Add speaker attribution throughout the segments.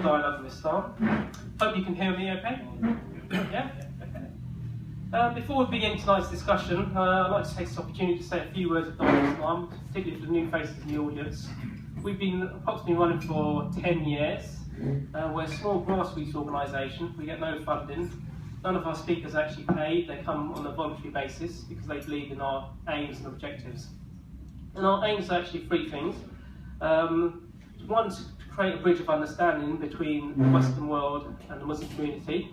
Speaker 1: on Dialogue with Islam. Hope you can hear me okay? Yeah? Okay. Before we begin tonight's discussion, I'd like to take this opportunity to say a few words of Dialogue with Islam, particularly for the new faces in the audience. We've been approximately running for 10 years. We're a small grassroots organisation. We get no funding. None of our speakers are actually paid. They come on a voluntary basis because they believe in our aims and objectives. And our aims are actually three things. One, to create a bridge of understanding between the Western world and the Muslim community.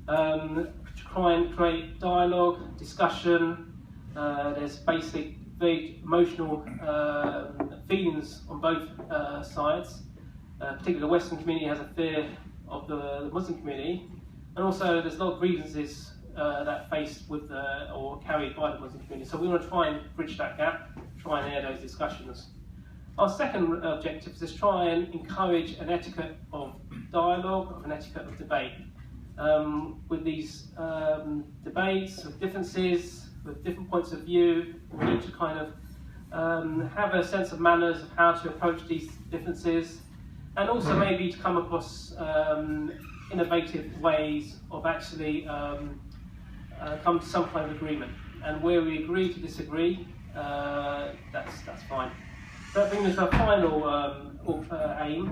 Speaker 1: To try and create dialogue, discussion. There's basic, very emotional feelings on both sides. Particularly the Western community has a fear of the Muslim community. And also there's a lot of grievances that are faced with or carried by the Muslim community. So we want to try and bridge that gap, try and air those discussions. Our second objective is to try and encourage an etiquette of dialogue, an etiquette of debate. With these debates, with differences, with different points of view, we need to kind of have a sense of manners of how to approach these differences, and also maybe to come across innovative ways of actually come to some kind of agreement. And where we agree to disagree, that's fine. So that brings us to our final aim,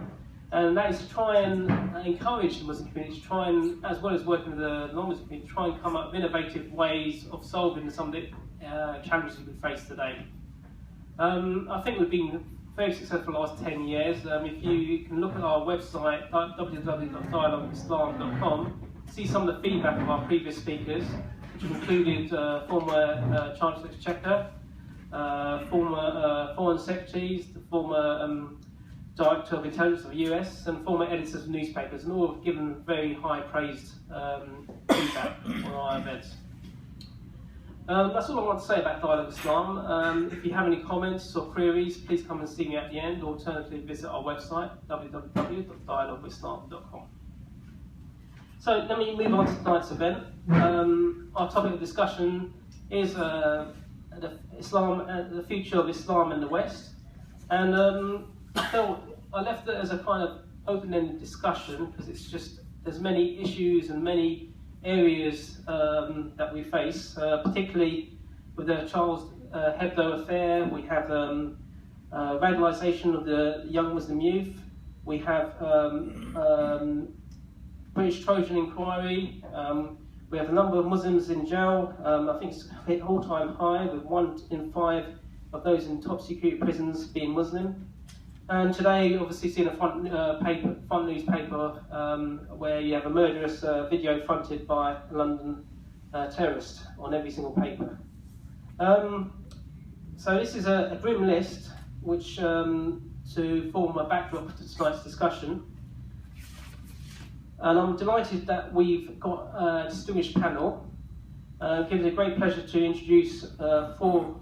Speaker 1: and that is to try and encourage the Muslim community to try and, as well as working with the non-Muslim community, try and come up with innovative ways of solving some of the challenges we face today. I think we've been very successful the last 10 years. If you can look at our website, www.dialogueislam.com, see some of the feedback of our previous speakers, which included former Chancellor Exchequer, former Foreign Secretaries, the former Director of Intelligence of the US, and former editors of newspapers, and all have given very high praised feedback on our events. That's all I want to say about Dialogue Islam. If you have any comments or queries, please come and see me at the end, or alternatively visit our website, www.dialogueislam.com. So let me move on to tonight's event. Our topic of discussion is the future of Islam in the West. And I left it as a kind of open-ended discussion because it's just, there's many issues and many areas that we face, particularly with the Charles Hebdo affair. We have radicalisation of the young Muslim youth. We have British Trojan inquiry. We have a number of Muslims in jail. I think it's hit all-time high, with 1 in 5 of those in top security prisons being Muslim. And today, obviously, seen a front newspaper where you have a murderous video fronted by a London terrorist on every single paper. So this is a grim list, which to form a backdrop to tonight's discussion. And I'm delighted that we've got a distinguished panel. It gives me a great pleasure to introduce four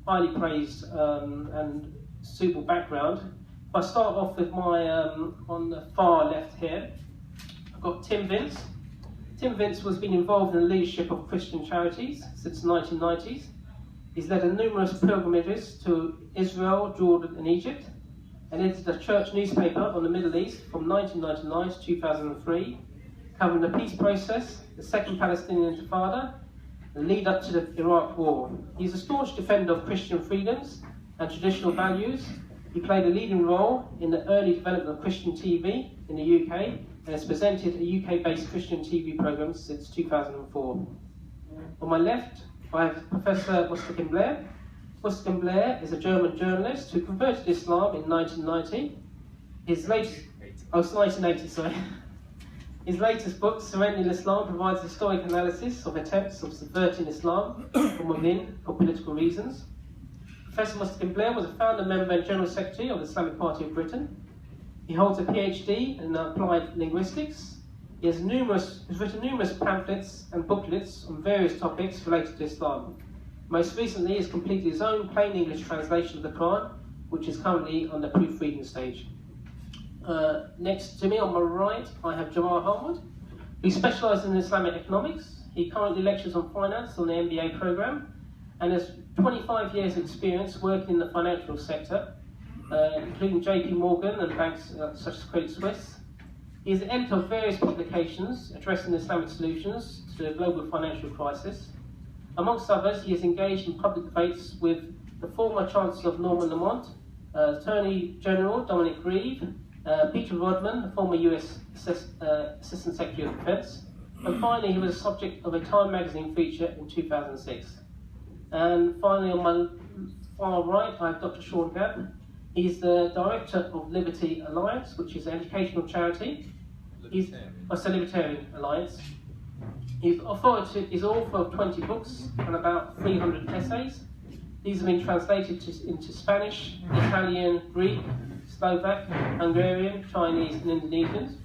Speaker 1: highly praised and suitable background. If I start off with my, on the far left here, I've got Tim Vince. Tim Vince has been involved in the leadership of Christian charities since the 1990s. He's led numerous pilgrimages to Israel, Jordan and Egypt, and edited a church newspaper on the Middle East from 1999 to 2003, covering the peace process, the Second Palestinian Intifada, the lead up to the Iraq War. He's a staunch defender of Christian freedoms and traditional values. He played a leading role in the early development of Christian TV in the UK and has presented a UK-based Christian TV programme since 2004. On my left, I have Professor Mustaqim Bleher. Mustaqim Bleher is a German journalist who converted to Islam in 1990. His latest, it's 1980, sorry. His latest book, Surrendering Islam, provides historic analysis of attempts of subverting Islam from within for political reasons. Professor Mustaqim Bleher was a founder, member and General Secretary of the Islamic Party of Britain. He holds a PhD in applied linguistics. He has written numerous pamphlets and booklets on various topics related to Islam. Most recently, he has completed his own plain English translation of the Quran, which is currently on the proofreading stage. Next to me on my right, I have Jamal Harwood, who specialises in Islamic economics. He currently lectures on finance on the MBA programme and has 25 years experience working in the financial sector. including JP Morgan and banks such as Credit Suisse. He is the editor of various publications addressing Islamic solutions to the global financial crisis. Amongst others, he is engaged in public debates with the former Chancellor of Norman Lamont, Attorney General Dominic Grieve, Peter Rodman, the former US Assistant Secretary of Defense, and finally he was a subject of a Time magazine feature in 2006. And finally, on my far right, I have Dr. Sean Gabb. He's the Director of Liberty Alliance, which is an educational charity. He's a Libertarian Alliance. He's author of 20 books and about 300 essays. These have been translated into Spanish, Italian, Greek, Slovak, Hungarian, Chinese and Indonesian.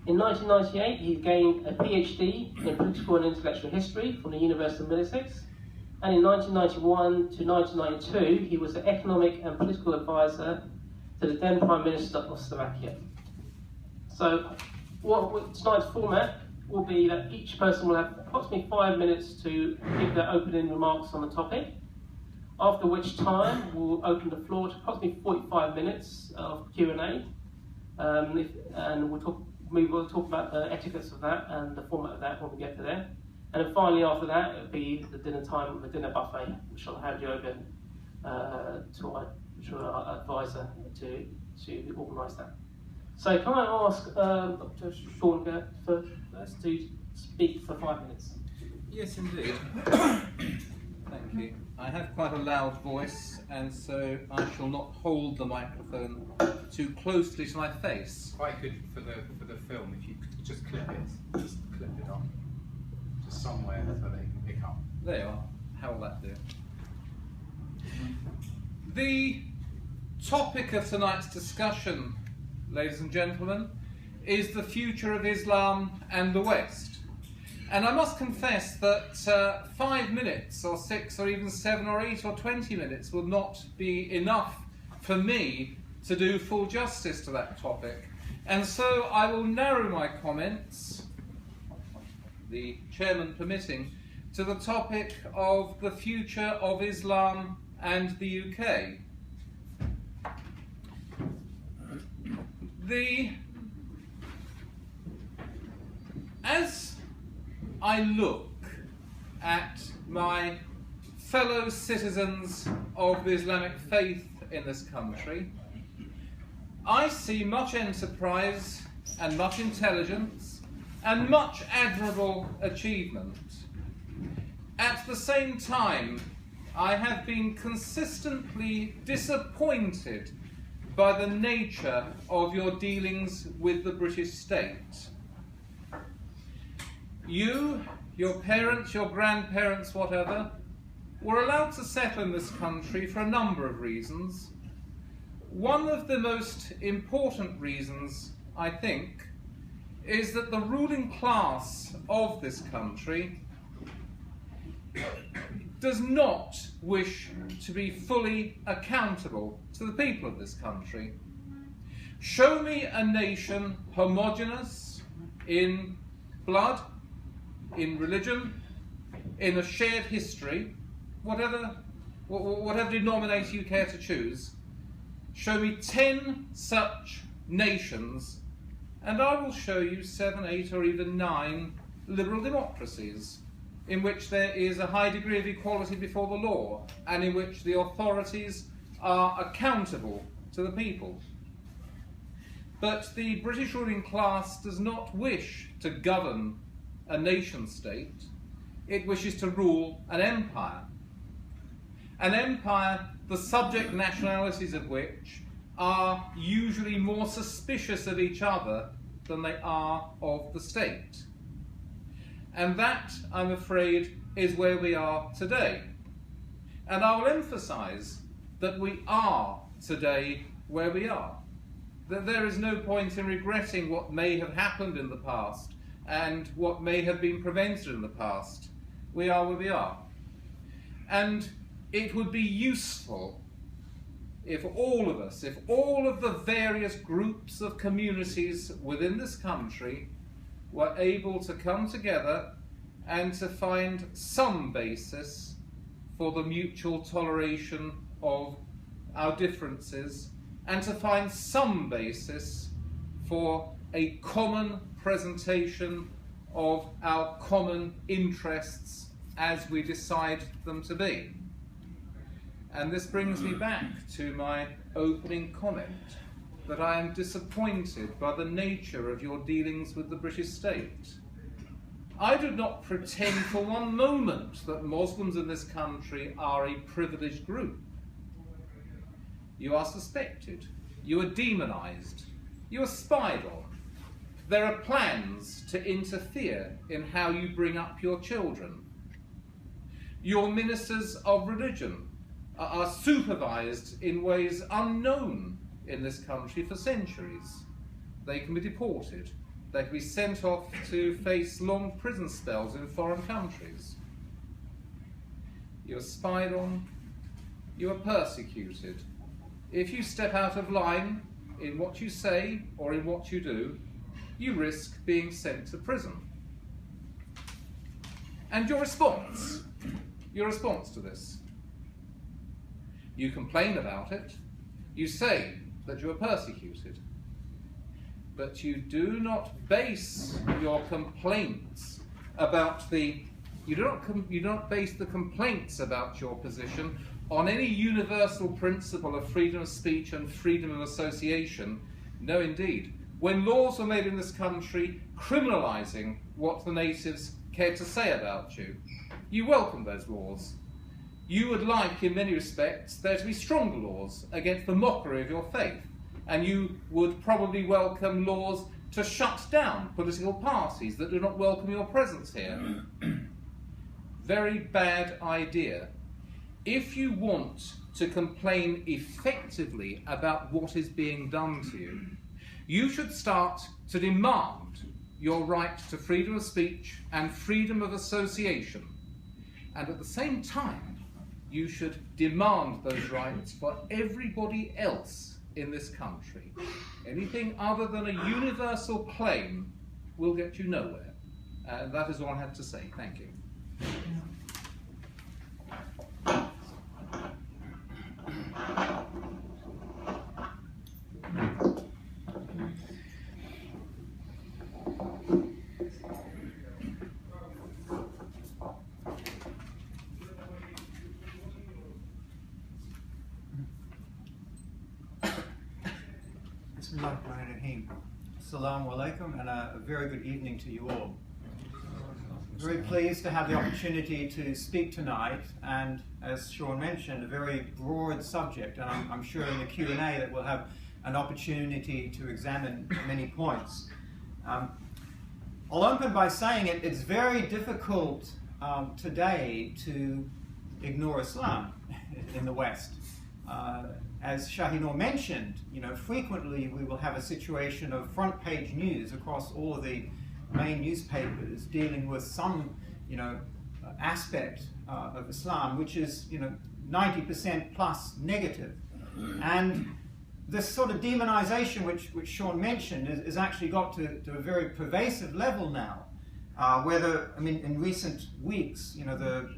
Speaker 1: In 1998, he gained a PhD in political and intellectual history from the University of Middlesex. And in 1991 to 1992, he was the economic and political advisor to the then Prime Minister of Slovakia. So tonight's format will be that each person will have approximately 5 minutes to give their opening remarks on the topic, after which time we'll open the floor to approximately 45 minutes of Q&A, and we'll talk about the etiquettes of that and the format of that when we get to there. And then finally after that, it'll be the dinner time, the dinner buffet, which I'll hand you over to our advisor to organise that. So can I ask Dr. Sean first to speak for 5 minutes?
Speaker 2: Yes, indeed. Thank you. I have quite a loud voice, and so I shall not hold the microphone too closely to my face.
Speaker 3: Quite good for the film if you could just clip it on, just somewhere so they can pick up.
Speaker 2: There you are. How will that do? The topic of tonight's discussion, ladies and gentlemen, is the future of Islam and the West. And I must confess that 5 minutes or 6 or even 7 or 8 or 20 minutes will not be enough for me to do full justice to that topic. And so I will narrow my comments, the chairman permitting, to the topic of the future of Islam and the UK. As I look at my fellow citizens of the Islamic faith in this country, I see much enterprise and much intelligence and much admirable achievement. At the same time, I have been consistently disappointed by the nature of your dealings with the British state. You, your parents, your grandparents, whatever, were allowed to settle in this country for a number of reasons. One of the most important reasons, I think, is that the ruling class of this country does not wish to be fully accountable to the people of this country. Show me a nation homogeneous in blood, in religion, in a shared history, whatever denominator you care to choose. Show me 10 such nations, and I will show you 7, 8, or even 9 liberal democracies in which there is a high degree of equality before the law, and in which the authorities are accountable to the people. But the British ruling class does not wish to govern a nation-state. It wishes to rule an empire. An empire, the subject nationalities of which are usually more suspicious of each other than they are of the state. And that, I'm afraid, is where we are today. And I will emphasize that we are today where we are. That there is no point in regretting what may have happened in the past and what may have been prevented in the past. We are where we are. And it would be useful if all of us, if all of the various groups of communities within this country were able to come together and to find some basis for the mutual toleration of our differences and to find some basis for a common presentation of our common interests as we decide them to be. And this brings me back to my opening comment that I am disappointed by the nature of your dealings with the British state. I do not pretend for one moment that Muslims in this country are a privileged group. You are suspected, you are demonized, you are spied on. There are plans to interfere in how you bring up your children. Your ministers of religion are supervised in ways unknown in this country for centuries. They can be deported. They can be sent off to face long prison spells in foreign countries. You are spied on. You are persecuted. If you step out of line in what you say or in what you do, you risk being sent to prison. And your response to this? You complain about it. You say that you are persecuted. But you do not base your complaints about you do not base the complaints about your position on any universal principle of freedom of speech and freedom of association. No, indeed. When laws were made in this country criminalising what the natives cared to say about you, you welcomed those laws. You would like, in many respects, there to be stronger laws against the mockery of your faith. And you would probably welcome laws to shut down political parties that do not welcome your presence here. Very bad idea. If you want to complain effectively about what is being done to you, you should start to demand your right to freedom of speech and freedom of association. And at the same time, you should demand those rights for everybody else in this country. Anything other than a universal claim will get you nowhere. And that is all I have to say. Thank you.
Speaker 4: Assalamu alaikum, and a very good evening to you all. Very pleased to have the opportunity to speak tonight, and as Sean mentioned, a very broad subject, and I'm sure in the Q&A that we'll have an opportunity to examine many points. I'll open by saying it's very difficult today to ignore Islam in the West. As Shahinor mentioned, frequently we will have a situation of front page news across all of the main newspapers dealing with some, aspect of Islam, which is, 90% plus negative. And this sort of demonization, which Sean mentioned, is actually got to a very pervasive level now. In recent weeks, the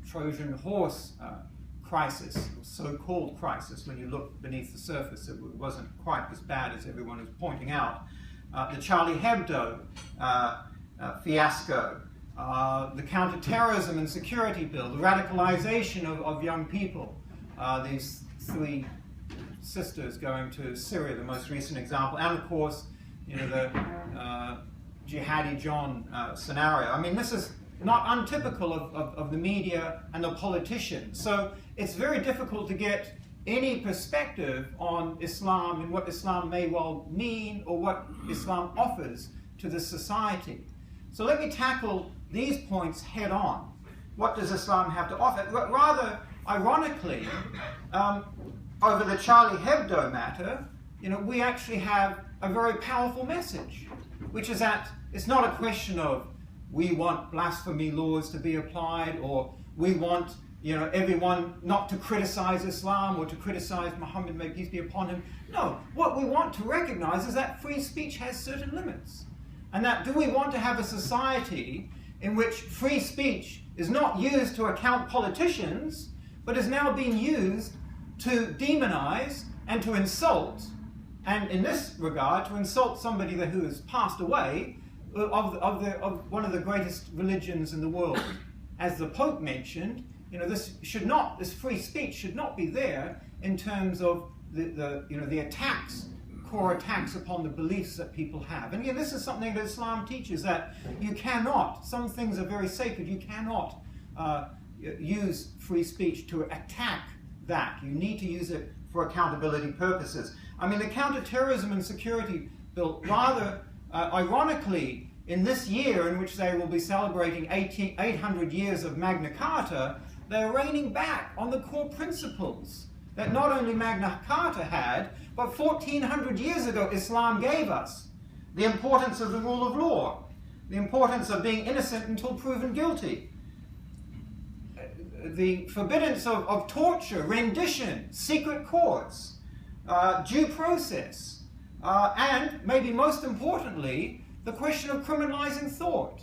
Speaker 4: Trojan horse crisis, so-called crisis, when you look beneath the surface, it wasn't quite as bad as everyone is pointing out. The Charlie Hebdo fiasco, the counter-terrorism and security bill, the radicalization of young people, these 3 sisters going to Syria, the most recent example, and of course, the Jihadi John scenario. I mean, this is not untypical of the media and the politicians. So it's very difficult to get any perspective on Islam and what Islam may well mean or what Islam offers to the society. So let me tackle these points head on. What does Islam have to offer? Rather ironically, over the Charlie Hebdo matter, we actually have a very powerful message, which is that it's not a question of we want blasphemy laws to be applied, or we want everyone not to criticize Islam or to criticize Muhammad, may peace be upon him. No, what we want to recognize is that free speech has certain limits. And that do we want to have a society in which free speech is not used to account politicians, but is now being used to demonize and to insult, and in this regard, to insult somebody who has passed away, of one of the greatest religions in the world. As the Pope mentioned, this free speech should not be there in terms of the attacks, core attacks upon the beliefs that people have. And again, this is something that Islam teaches, that you cannot, some things are very sacred, you cannot use free speech to attack that. You need to use it for accountability purposes. I mean, the Counterterrorism and Security Bill, rather ironically, in this year in which they will be celebrating 800 years of Magna Carta, they're reining back on the core principles that not only Magna Carta had, but 1400 years ago Islam gave us. The importance of the rule of law, the importance of being innocent until proven guilty, the forbiddance of torture, rendition, secret courts, due process, and maybe most importantly, the question of criminalizing thought.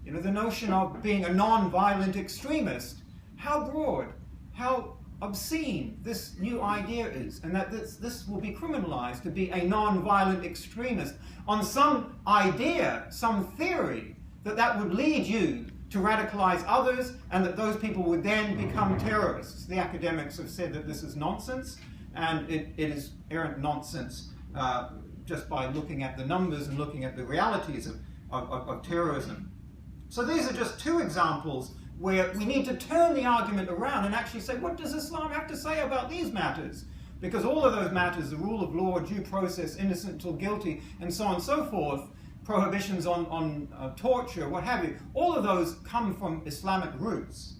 Speaker 4: The notion of being a non-violent extremist, how broad, how obscene this new idea is, and that this will be criminalized to be a non-violent extremist on some idea, some theory, that would lead you to radicalize others, and that those people would then become terrorists. The academics have said that this is nonsense, and it is errant nonsense just by looking at the numbers and looking at the realities of terrorism. So these are just two examples where we need to turn the argument around and actually say, what does Islam have to say about these matters? Because all of those matters, the rule of law, due process, innocent till guilty, and so on and so forth, prohibitions on torture, what have you, all of those come from Islamic roots.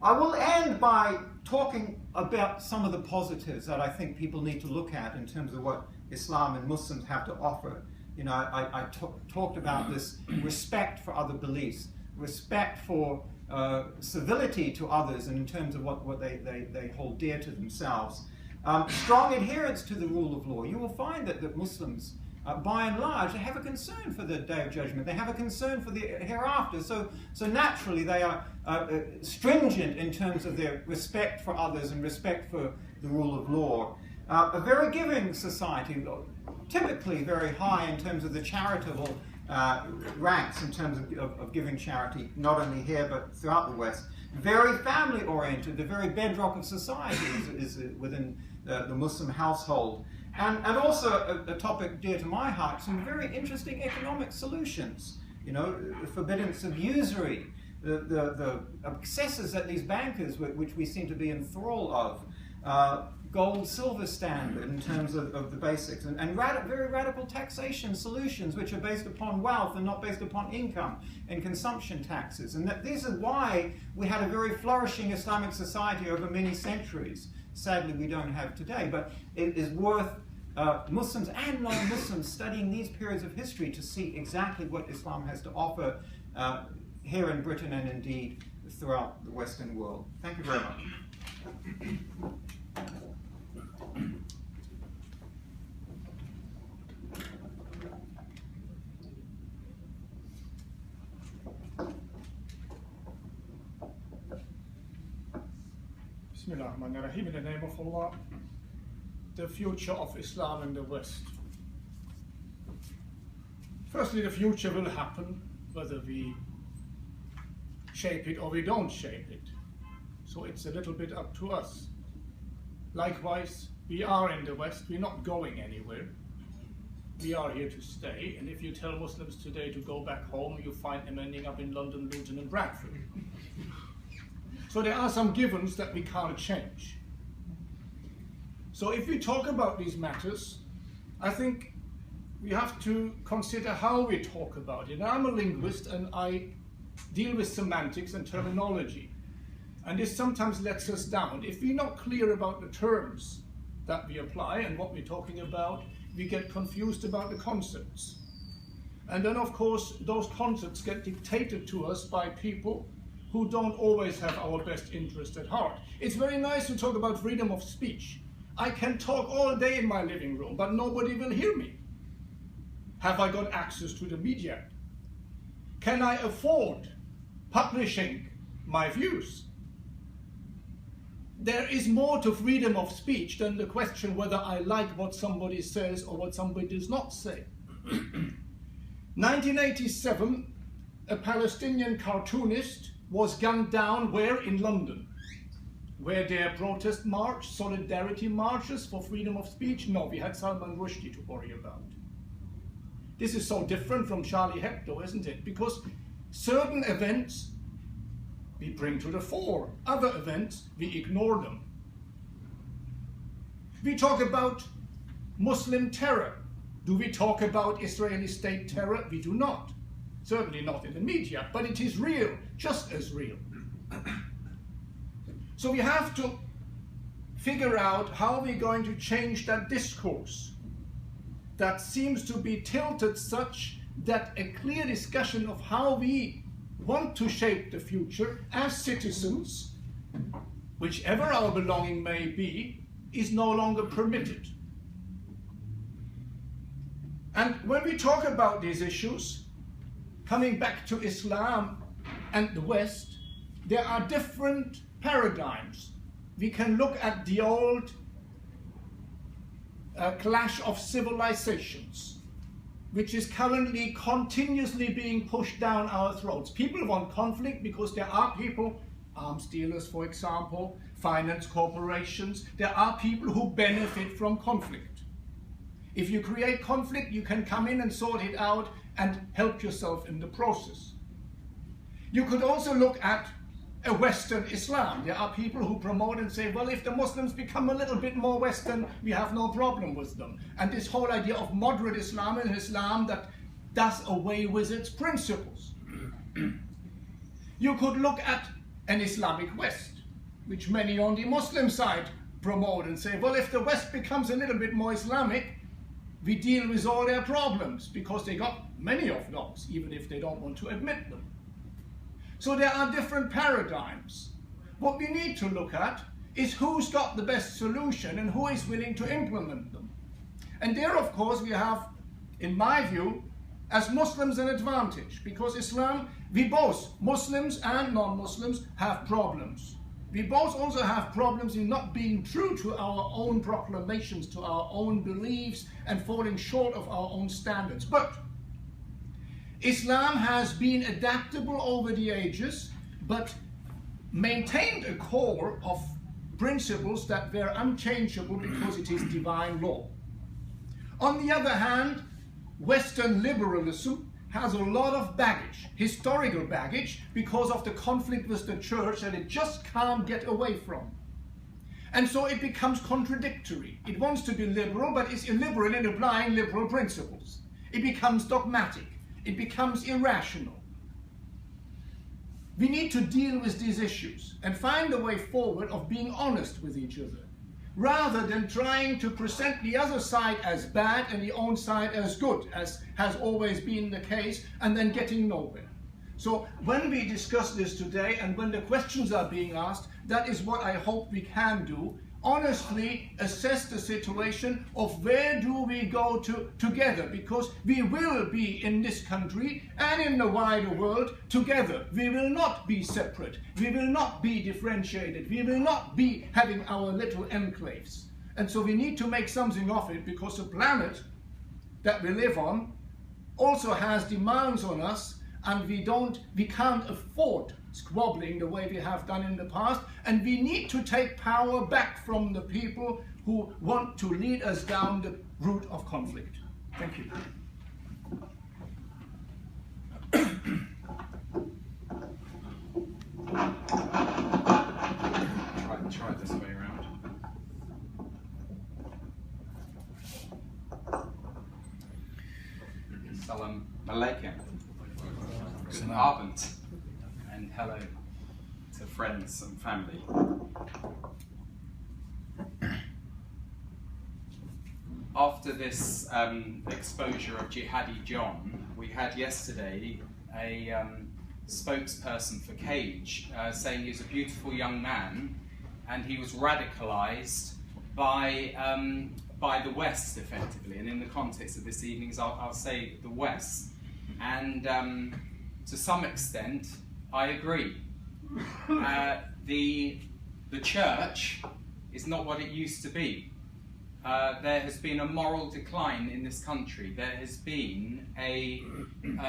Speaker 4: I will end by talking about some of the positives that I think people need to look at in terms of what Islam and Muslims have to offer. I talked about this respect for other beliefs, respect for civility to others, and in terms of what they hold dear to themselves. Strong adherence to the rule of law. You will find that Muslims, by and large, they have a concern for the Day of Judgment. They have a concern for the hereafter. So naturally, they are stringent in terms of their respect for others and respect for the rule of law. A very giving society, typically very high in terms of the charitable ranks, in terms of giving charity, not only here but throughout the West. Very family-oriented. The very bedrock of society is within the Muslim household. And also a topic dear to my heart, some very interesting economic solutions. The forbiddance of usury, the excesses that these bankers, which we seem to be in thrall of, gold-silver standard in terms of the basics, and very radical taxation solutions which are based upon wealth and not based upon income, and consumption taxes. And this is why we had a very flourishing Islamic society over many centuries. Sadly, we don't have today, but it is worth Muslims and non-Muslims studying these periods of history to see exactly what Islam has to offer here in Britain and indeed throughout the Western world. Thank you very much.
Speaker 5: Bismillahirrahmanirrahim. In the name of Allah, the future of Islam in the West. Firstly, the future will happen whether we shape it or we don't shape it. So it's a little bit up to us. Likewise, we are in the West, we're not going anywhere. We are here to stay, and if you tell Muslims today to go back home, you find them ending up in London, Luton and Bradford. So there are some givens that we can't change. So if we talk about these matters, I think we have to consider how we talk about it. Now, I'm a linguist and I deal with semantics and terminology. And this sometimes lets us down. If we're not clear about the terms that we apply and what we're talking about, we get confused about the concepts. And then, of course, those concepts get dictated to us by people who don't always have our best interest at heart. It's very nice to talk about freedom of speech. I can talk all day in my living room, but nobody will hear me. Have I got access to the media? Can I afford publishing my views? there is more to freedom of speech than the question whether I like what somebody says or what somebody does not say. 1987, a Palestinian cartoonist was gunned down where? In London. Were there protest march, solidarity marches for freedom of speech? No, we had Salman Rushdie to worry about. This is so different from Charlie Hebdo, isn't it? Because certain events we bring to the fore, other events we ignore them. We talk about Muslim terror. Do we talk about Israeli state terror? We do not. Certainly not in the media, but it is real, just as real. So we have to figure out how we're going to change that discourse that seems to be tilted such that a clear discussion of how we want to shape the future as citizens, whichever our belonging may be, is no longer permitted. And when we talk about these issues, coming back to Islam and the West, there are different paradigms. We can look at the old clash of civilizations, which is currently continuously being pushed down our throats. People want conflict because there are people, arms dealers for example, finance corporations, there are people who benefit from conflict. If you create conflict, you can come in and sort it out and help yourself in the process. You could also look at a Western Islam. There are people who promote and say, well, if the Muslims become a little bit more Western, we have no problem with them. And this whole idea of moderate Islam is an Islam that does away with its principles. You could look at an Islamic West, which many on the Muslim side promote and say, well, if the West becomes a little bit more Islamic, we deal with all their problems, because they got many of those, even if they don't want to admit them. So there are different paradigms. What we need to look at is who's got the best solution and who is willing to implement them. And there, of course, we have, in my view, as Muslims an advantage, because Islam, we both, Muslims and non-Muslims, have problems. We both also have problems in not being true to our own proclamations, to our own beliefs, and falling short of our own standards. But Islam has been adaptable over the ages, but maintained a core of principles that were unchangeable because it is divine law. On the other hand, Western liberalism has a lot of baggage, historical baggage, because of the conflict with the church that it just can't get away from. And so it becomes contradictory. It wants to be liberal, but is illiberal in applying liberal principles. It becomes dogmatic. It becomes irrational. We need to deal with these issues and find a way forward of being honest with each other, rather than trying to present the other side as bad and the own side as good, as has always been the case, and then getting nowhere. So when we discuss this today and when the questions are being asked, that is what I hope we can do. Honestly assess the situation of where do we go together, because we will be in this country and in the wider world together. We will not be separate. We will not be differentiated. We will not be having our little enclaves. And so we need to make something of it, because the planet that we live on also has demands on us, and we can't afford squabbling the way we have done in the past, and we need to take power back from the people who want to lead us down the route of conflict. Thank you.
Speaker 3: Try this way around. Salam alaikum. Good Abend. And hello to friends and family. After this exposure of Jihadi John, we had yesterday a spokesperson for Cage saying he's a beautiful young man and he was radicalised by the West, effectively. And in the context of this evening's, I'll say the West. And to some extent, I agree. The the church is not what it used to be. There has been a moral decline in this country. There has been a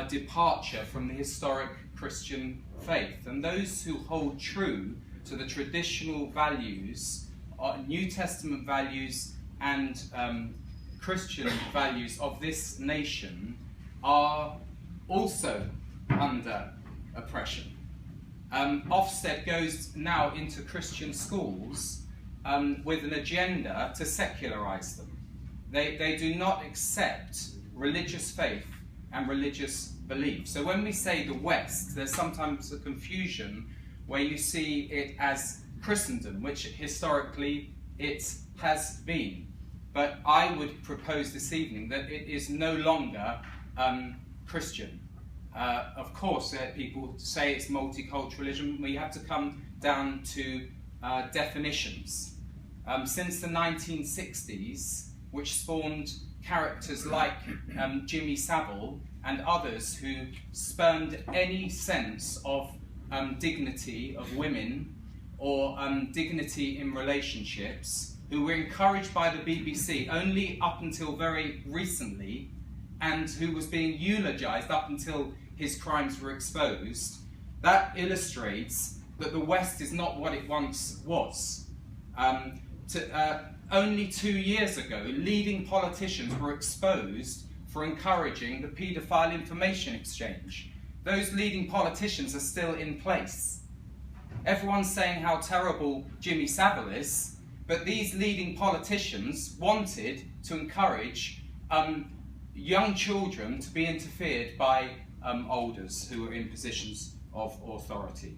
Speaker 3: departure from the historic Christian faith. And those who hold true to the traditional values, New Testament values and Christian values of this nation are also under oppression. Ofsted goes now into Christian schools with an agenda to secularize them. They do not accept religious faith and religious belief. So when we say the West, there's sometimes a confusion where you see it as Christendom, which historically it has been. But I would propose this evening that it is no longer Christian. Of course, people say it's multiculturalism. We have to come down to definitions. Since the 1960s, which spawned characters like Jimmy Savile and others who spurned any sense of dignity of women or dignity in relationships, who were encouraged by the BBC only up until very recently, and who was being eulogized up until his crimes were exposed, that illustrates that the West is not what it once was. Only 2 years ago, leading politicians were exposed for encouraging the paedophile information exchange. Those leading politicians are still in place. Everyone's saying how terrible Jimmy Savile is, but these leading politicians wanted to encourage young children to be interfered by elders who are in positions of authority.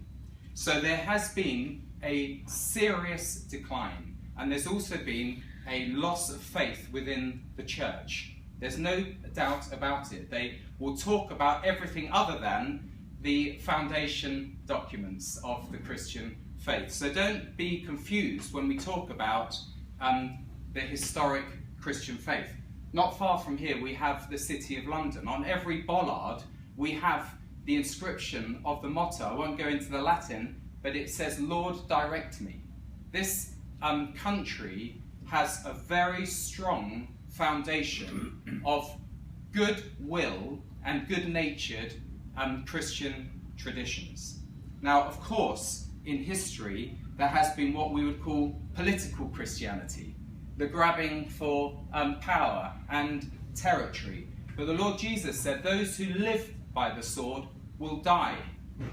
Speaker 3: So there has been a serious decline, and there's also been a loss of faith within the church. There's no doubt about it. They will talk about everything other than the foundation documents of the Christian faith. So don't be confused when we talk about the historic Christian faith. Not far from here we have the City of London. On every bollard we have the inscription of the motto. I won't go into the Latin, but it says, "Lord, direct me." This country has a very strong foundation of goodwill and good-natured Christian traditions. Now, of course, in history, there has been what we would call political Christianity, the grabbing for power and territory. But the Lord Jesus said, those who live by the sword will die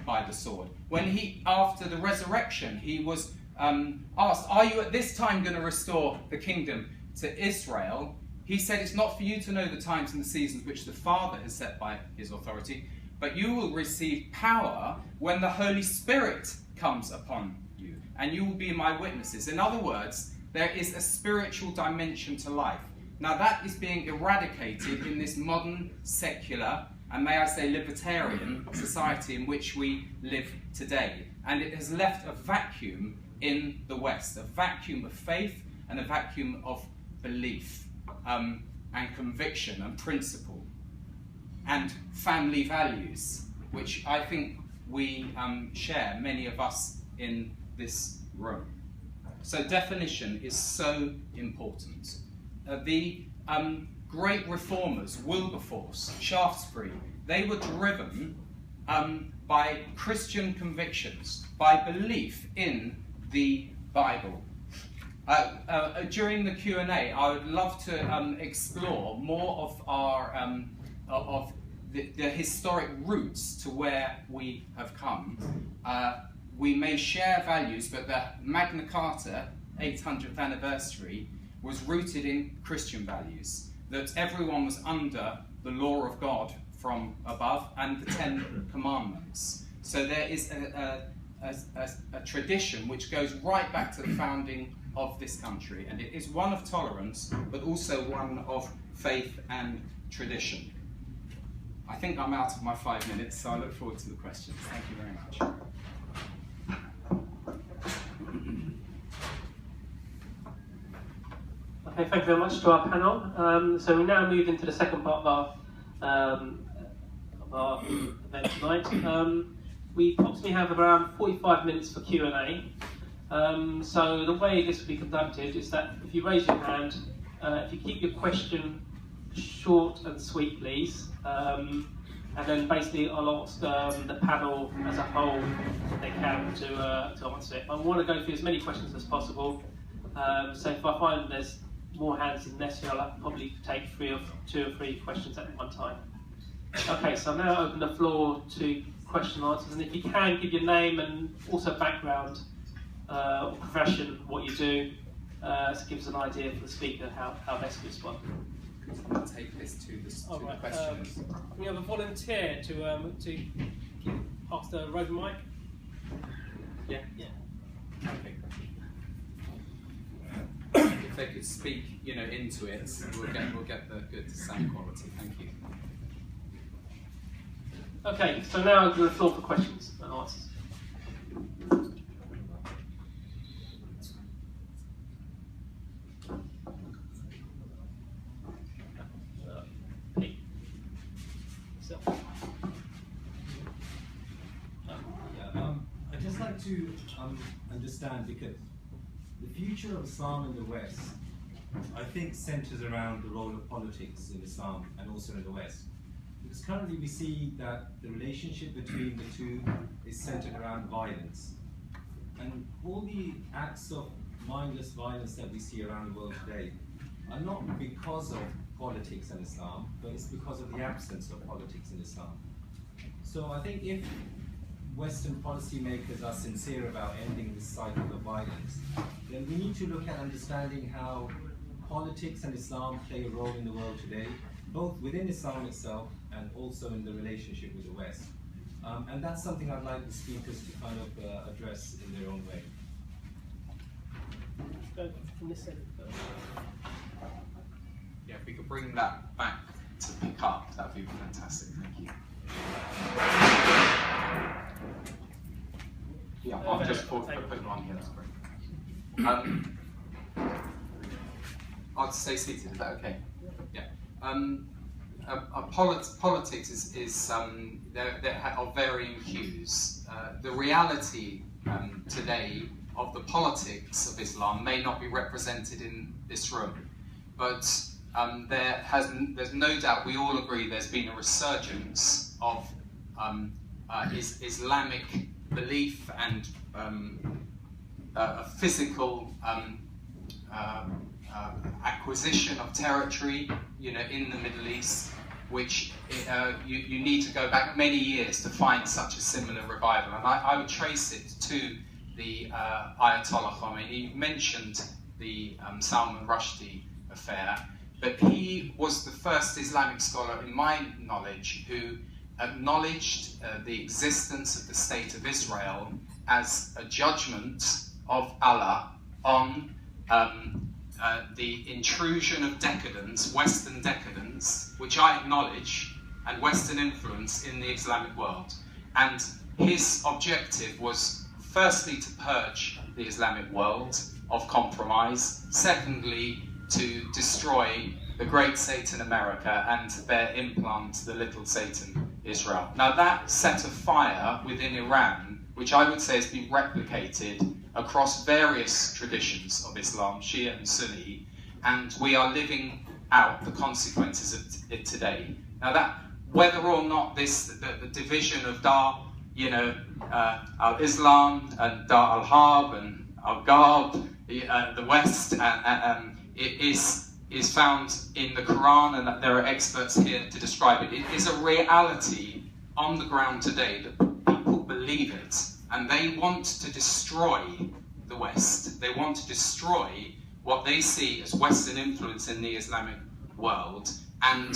Speaker 3: by the sword. When he, after the resurrection, he was asked, are you at this time going to restore the kingdom to Israel? He said, it's not for you to know the times and the seasons which the Father has set by his authority, but you will receive power when the Holy Spirit comes upon you, and you will be my witnesses. In other words, there is a spiritual dimension to life. Now that is being eradicated in this modern, secular, and may I say libertarian society in which we live today. And it has left a vacuum in the West, a vacuum of faith and a vacuum of belief and conviction and principle and family values, which I think we share, many of us in this room. So definition is so important. The great reformers, Wilberforce, Shaftesbury, they were driven by Christian convictions, by belief in the Bible. During the Q&A, I would love to explore more of our the historic roots to where we have come. We may share values, but the Magna Carta 800th anniversary was rooted in Christian values, that everyone was under the law of God from above and the 10 Commandments. So there is a tradition which goes right back to the founding of this country, and it is one of tolerance, but also one of faith and tradition. I think I'm out of my 5 minutes, so I look forward to the questions. Thank you very much.
Speaker 1: Okay, thank you very much to our panel. So we now move into the second part of our event tonight. We approximately have around 45 minutes for Q&A. So the way this will be conducted is that if you raise your hand, if you keep your question short and sweet, please, and then basically I'll ask the panel as a whole if they can to answer it. I want to go through as many questions as possible, so if I find there's more hands than necessary, I'll probably take two or three questions at one time. Okay, so I'll now open the floor to question and answers, and if you can, give your name and also background or profession, what you do, to give us an idea for the speaker how best to respond.
Speaker 3: I'll take this to the
Speaker 1: Right,
Speaker 3: questions.
Speaker 1: can we have a volunteer to pass the roving mic?
Speaker 3: Yeah.
Speaker 1: Yeah.
Speaker 3: Okay. If they could speak, into it, we'll get the good sound quality. Thank you.
Speaker 1: Okay, so now I'll give the floor for questions and answers. Pete. So.
Speaker 6: I'd just like to understand, because the future of Islam in the West, I think, centers around the role of politics in Islam and also in the West. Because currently we see that the relationship between the two is centered around violence. And all the acts of mindless violence that we see around the world today are not because of politics in Islam, but it's because of the absence of politics in Islam. So I think if Western policymakers are sincere about ending this cycle of violence, then we need to look at understanding how politics and Islam play a role in the world today, both within Islam itself and also in the relationship with the West. And that's something I'd like the speakers to kind of address in their own way.
Speaker 1: Go from this end.
Speaker 3: Yeah, if we could bring that back to pick up, that would be fantastic. Thank you. Yeah, I'll just put it on here. That's great. I'll stay seated. Is that okay? Yeah. Politics is there are varying hues. The reality today of the politics of Islam may not be represented in this room, but there's no doubt, we all agree, there's been a resurgence of Islamic belief and a physical acquisition of territory, in the Middle East, which you need to go back many years to find such a similar revival. And I would trace it to the Ayatollah Khomeini. He mentioned the Salman Rushdie affair, but he was the first Islamic scholar, in my knowledge, who acknowledged the existence of the State of Israel as a judgment of Allah on the intrusion of decadence, Western decadence, which I acknowledge, and Western influence in the Islamic world. And his objective was firstly to purge the Islamic world of compromise, secondly to destroy the great Satan America and their implant, the little Satan Israel. Now that set a fire within Iran, which I would say has been replicated across various traditions of Islam, Shia and Sunni, and we are living out the consequences of it today. Now that, whether or not the division of Dar, al-Islam and Dar al-Harb and al-Gabb, the West, it is found in the Quran, and that there are experts here to describe it. It is a reality on the ground today that people believe it, and they want to destroy the West. They want to destroy what they see as Western influence in the Islamic world, and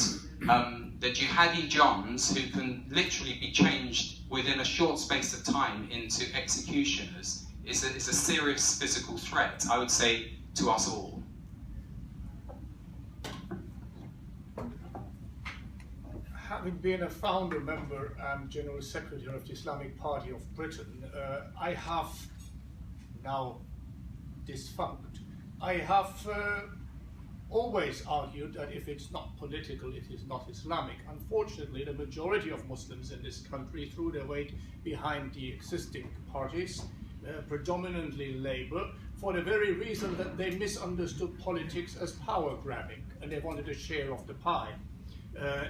Speaker 3: the jihadi Johns, who can literally be changed within a short space of time into executioners, is a serious physical threat, I would say, to us all.
Speaker 5: Having been a founder member and General Secretary of the Islamic Party of Britain, I have now defunct. I have always argued that if it's not political, it is not Islamic. Unfortunately, the majority of Muslims in this country threw their weight behind the existing parties, predominantly Labour, for the very reason that they misunderstood politics as power grabbing, and they wanted a share of the pie,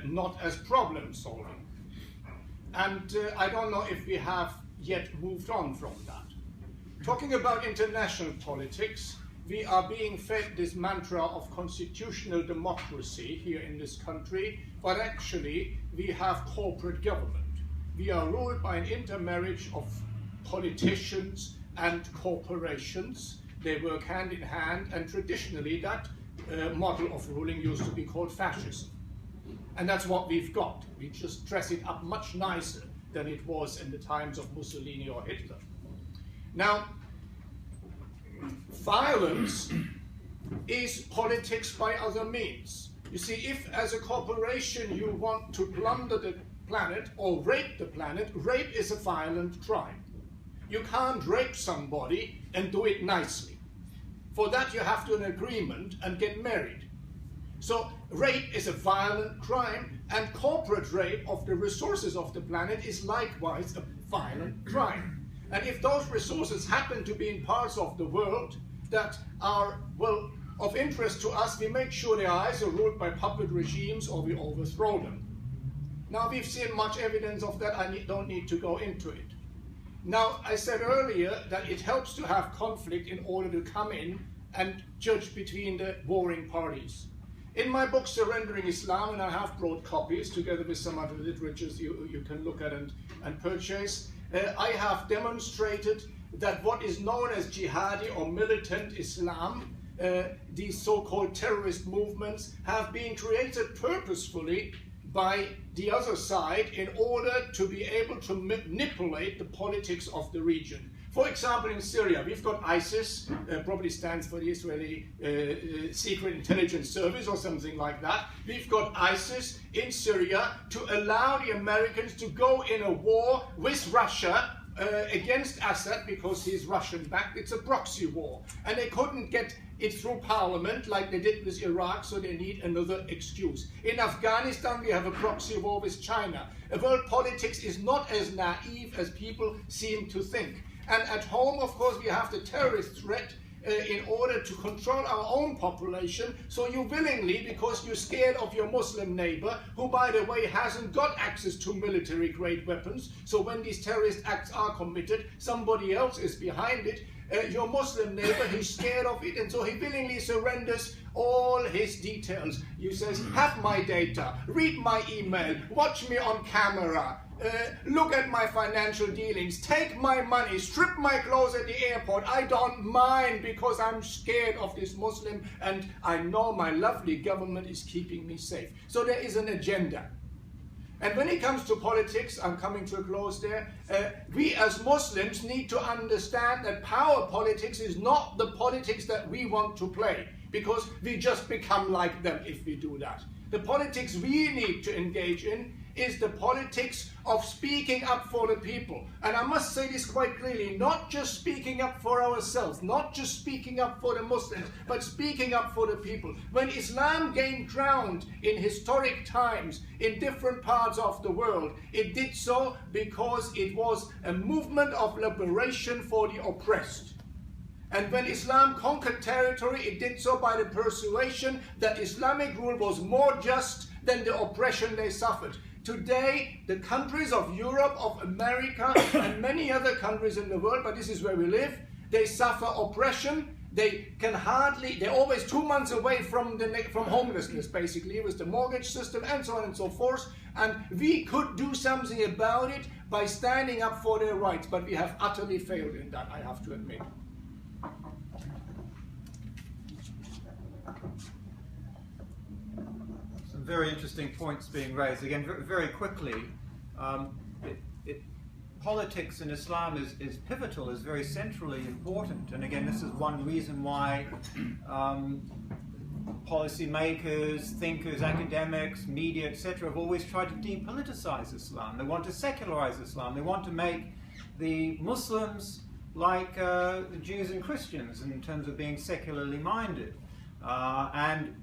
Speaker 5: not as problem solving. And I don't know if we have yet moved on from that. Talking about international politics, we are being fed this mantra of constitutional democracy here in this country, but actually we have corporate government. We are ruled by an intermarriage of politicians and corporations. They work hand in hand, and traditionally that model of ruling used to be called fascism. And that's what we've got. We just dress it up much nicer than it was in the times of Mussolini or Hitler. Now, violence is politics by other means. You see, if as a corporation you want to plunder the planet or rape the planet, rape is a violent crime. You can't rape somebody and do it nicely. For that you have to have an agreement and get married. So rape is a violent crime, and corporate rape of the resources of the planet is likewise a violent crime. And if those resources happen to be in parts of the world that are, well, of interest to us, we make sure their eyes are ruled by puppet regimes or we overthrow them. Now, we've seen much evidence of that. I don't need to go into it. Now, I said earlier that it helps to have conflict in order to come in and judge between the warring parties. In my book, Surrendering Islam, and I have brought copies together with some other literatures you can look at and purchase, I have demonstrated that what is known as jihadi or militant Islam, these so-called terrorist movements, have been created purposefully by the other side in order to be able to manipulate the politics of the region. For example, in Syria, we've got ISIS, probably stands for the Israeli Secret Intelligence Service or something like that. We've got ISIS in Syria to allow the Americans to go in a war with Russia against Assad because he's Russian-backed. It's a proxy war. And they couldn't get it through parliament like they did with Iraq, so they need another excuse. In Afghanistan, we have a proxy war with China. World politics is not as naive as people seem to think. And at home, of course, we have the terrorist threat in order to control our own population. So you willingly, because you're scared of your Muslim neighbor, who, by the way, hasn't got access to military-grade weapons. So when these terrorist acts are committed, somebody else is behind it. Your Muslim neighbor, he's scared of it, and so he willingly surrenders all his details. He says, have my data, read my email, watch me on camera, look at my financial dealings, take my money, strip my clothes at the airport. I don't mind because I'm scared of this Muslim and I know my lovely government is keeping me safe. So there is an agenda. And when it comes to politics, I'm coming to a close there, we as Muslims need to understand that power politics is not the politics that we want to play, because we just become like them if we do that. The politics we need to engage in is the politics of speaking up for the people. And I must say this quite clearly, not just speaking up for ourselves, not just speaking up for the Muslims, but speaking up for the people. When Islam gained ground in historic times in different parts of the world, it did so because it was a movement of liberation for the oppressed. And when Islam conquered territory, it did so by the persuasion that Islamic rule was more just than the oppression they suffered. Today, the countries of Europe, of America, and many other countries in the world, but this is where we live, they suffer oppression. They can hardly, they're always 2 months away from homelessness, basically, with the mortgage system and so on and so forth. And we could do something about it by standing up for their rights, but we have utterly failed in that, I have to admit.
Speaker 4: Very interesting points being raised. Again, very quickly, politics in Islam is pivotal, is very centrally important. And again, this is one reason why policymakers, thinkers, academics, media, etc. have always tried to depoliticize Islam. They want to secularize Islam. They want to make the Muslims like the Jews and Christians in terms of being secularly minded. And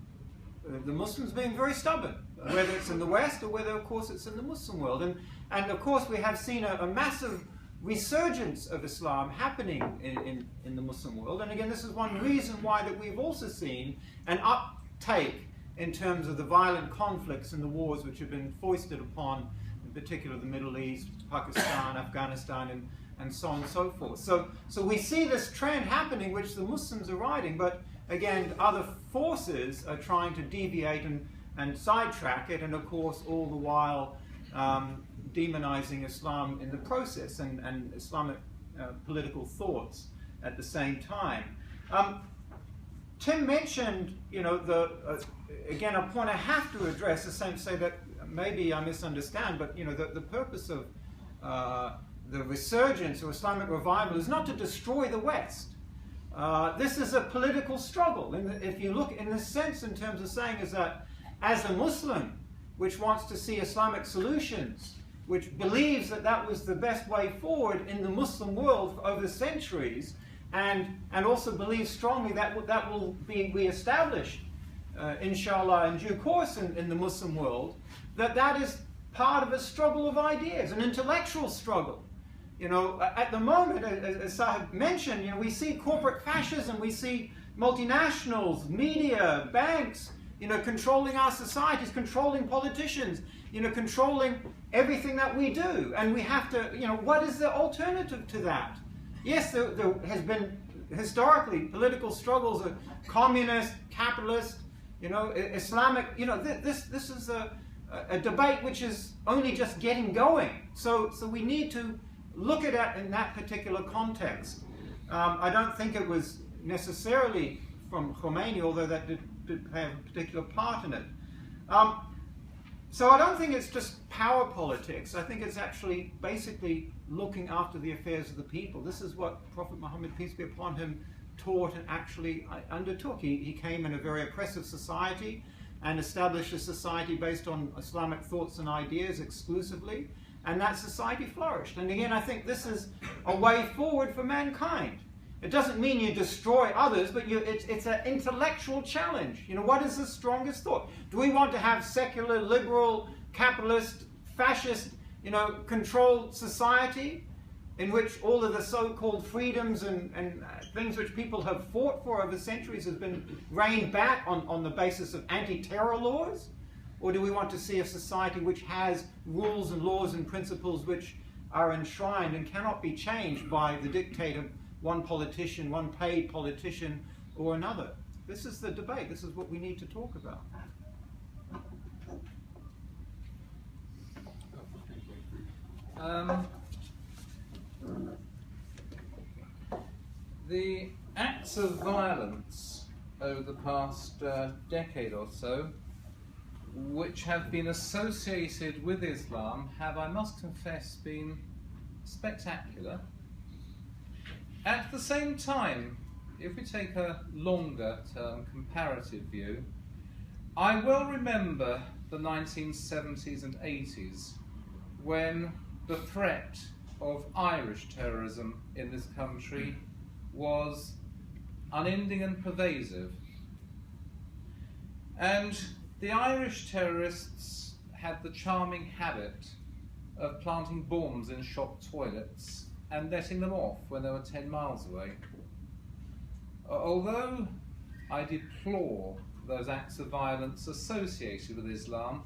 Speaker 4: the Muslims being very stubborn, whether it's in the West or whether, of course, it's in the Muslim world. And of course, we have seen a massive resurgence of Islam happening in the Muslim world. And again, this is one reason why that we've also seen an uptake in terms of the violent conflicts and the wars which have been foisted upon, in particular the Middle East, Pakistan, Afghanistan, and so on and so forth. So we see this trend happening which the Muslims are riding, but again, other forces are trying to deviate and sidetrack it, and of course all the while demonizing Islam in the process and Islamic political thoughts at the same time. Tim mentioned, again, a point I have to address, the same say that maybe I misunderstand, but the purpose of the resurgence or Islamic revival is not to destroy the West. This is a political struggle. If you look in this sense, in terms of saying is that as a Muslim, which wants to see Islamic solutions, which believes that that was the best way forward in the Muslim world over centuries, and also believes strongly that will be reestablished, inshallah, in due course in the Muslim world, that is part of a struggle of ideas, an intellectual struggle. At the moment, as Sahib mentioned, we see corporate fascism, we see multinationals, media, banks, controlling our societies, controlling politicians, controlling everything that we do. And we have to, what is the alternative to that? Yes, there has been historically political struggles of communist, capitalist, Islamic, this is a debate which is only just getting going. So we need to look at it in that particular context. I don't think it was necessarily from Khomeini, although that did have a particular part in it. So I don't think it's just power politics. I think it's actually basically looking after the affairs of the people. This is what Prophet Muhammad, peace be upon him, taught and actually undertook. He came in a very oppressive society and established a society based on Islamic thoughts and ideas exclusively, and that society flourished. And again, I think this is a way forward for mankind. It doesn't mean you destroy others, but it's an intellectual challenge. What is the strongest thought? Do we want to have secular, liberal, capitalist, fascist, controlled society in which all of the so-called freedoms and things which people have fought for over centuries has been reined back on the basis of anti-terror laws? Or do we want to see a society which has rules and laws and principles which are enshrined and cannot be changed by the dictate of one politician, one paid politician, or another? This is the debate. This is what we need to talk about.
Speaker 2: The acts of violence over the past decade or so, which have been associated with Islam, have, I must confess, been spectacular. At the same time, if we take a longer-term comparative view, I well remember the 1970s and 80s when the threat of Irish terrorism in this country was unending and pervasive. And the Irish terrorists had the charming habit of planting bombs in shop toilets and letting them off when they were 10 miles away. Although I deplore those acts of violence associated with Islam,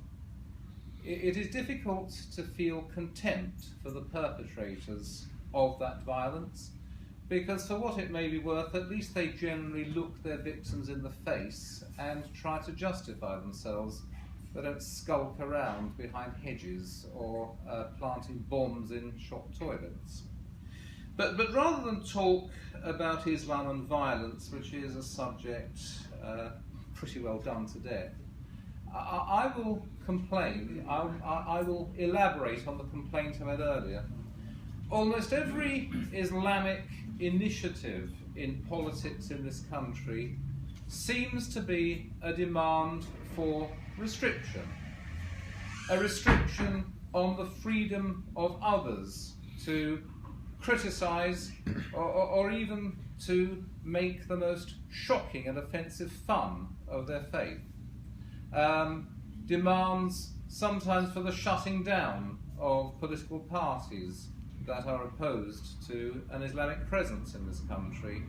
Speaker 2: it is difficult to feel contempt for the perpetrators of that violence, because for what it may be worth, at least they generally look their victims in the face and try to justify themselves. They don't skulk around behind hedges or planting bombs in shop toilets. But rather than talk about Islam and violence, which is a subject pretty well done to death, I will complain, I will elaborate on the complaint I made earlier. Almost every Islamic initiative in politics in this country seems to be a demand for restriction. A restriction on the freedom of others to criticise or even to make the most shocking and offensive fun of their faith. Demands sometimes for the shutting down of political parties, that are opposed to an Islamic presence in this country.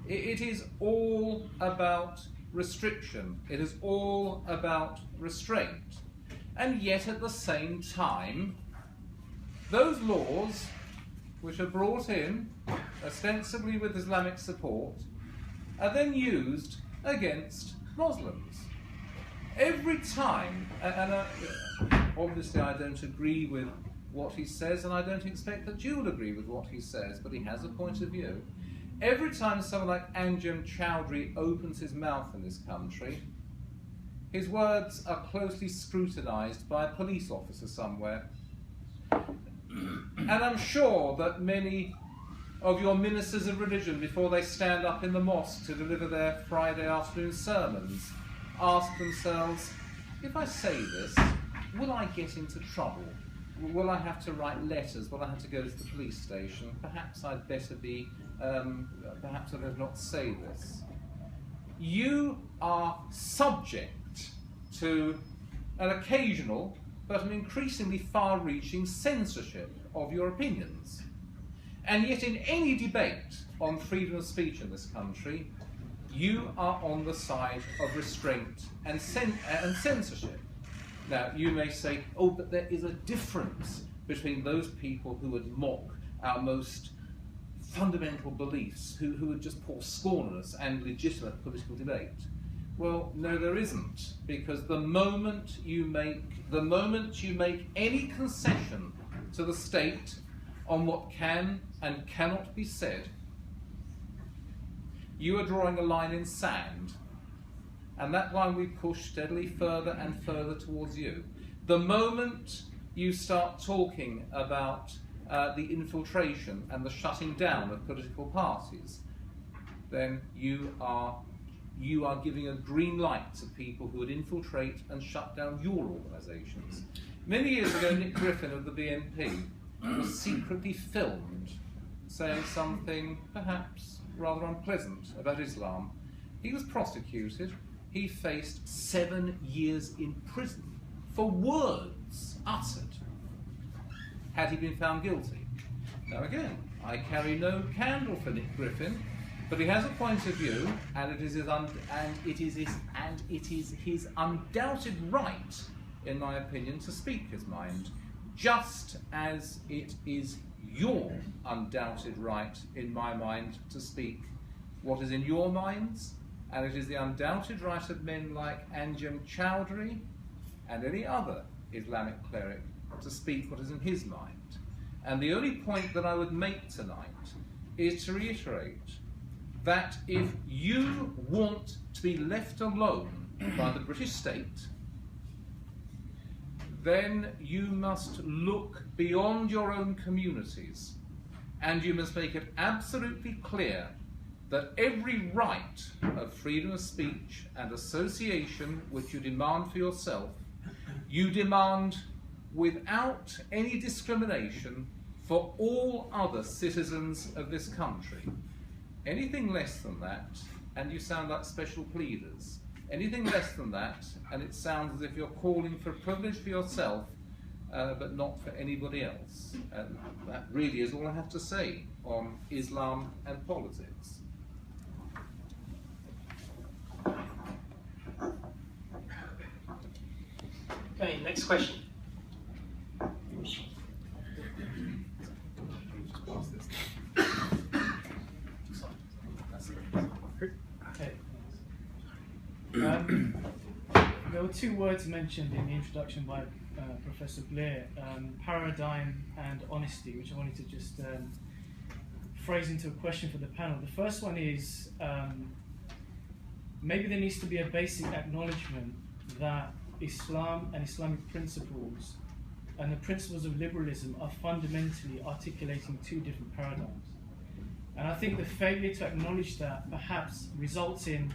Speaker 2: It is all about restriction. It is all about restraint. And yet at the same time, those laws which are brought in, ostensibly with Islamic support, are then used against Muslims. Every time, and obviously I don't agree with what he says, and I don't expect that you will agree with what he says, but he has a point of view. Every time someone like Anjem Choudhury opens his mouth in this country, his words are closely scrutinised by a police officer somewhere. And I'm sure that many of your ministers of religion, before they stand up in the mosque to deliver their Friday afternoon sermons, ask themselves, if I say this, will I get into trouble? Will I have to write letters? Will I have to go to the police station? Perhaps I'd better be, perhaps I better not say this. You are subject to an occasional, but an increasingly far-reaching censorship of your opinions. And yet in any debate on freedom of speech in this country, you are on the side of restraint and censorship. Now, you may say, oh, but there is a difference between those people who would mock our most fundamental beliefs, who would just pour scorn on us and legitimate political debate. Well, no, there isn't, because the moment you make any concession to the state on what can and cannot be said, you are drawing a line in sand, and that line we push steadily further and further towards you. The moment you start talking about the infiltration and the shutting down of political parties, then you are giving a green light to people who would infiltrate and shut down your organisations. Many years ago, Nick Griffin of the BNP was secretly filmed saying something perhaps rather unpleasant about Islam. He was prosecuted. He faced 7 years in prison for words uttered had he been found guilty. Now again, I carry no candle for Nick Griffin, but he has a point of view, and it is his undoubted right, in my opinion, to speak his mind, just as it is your undoubted right, in my mind, to speak what is in your minds, and it is the undoubted right of men like Anjem Choudhury and any other Islamic cleric to speak what is in his mind. And the only point that I would make tonight is to reiterate that if you want to be left alone by the British state, then you must look beyond your own communities, and you must make it absolutely clear that every right of freedom of speech and association which you demand for yourself, you demand without any discrimination for all other citizens of this country. Anything less than that, and you sound like special pleaders. Anything less than that, and it sounds as if you're calling for privilege for yourself, but not for anybody else. And that really is all I have to say on Islam and politics.
Speaker 1: Okay, next question.
Speaker 7: There were two words mentioned in the introduction by Professor Bleher, paradigm and honesty, which I wanted to just phrase into a question for the panel. The first one is, maybe there needs to be a basic acknowledgement that Islam and Islamic principles and the principles of liberalism are fundamentally articulating two different paradigms. And I think the failure to acknowledge that perhaps results in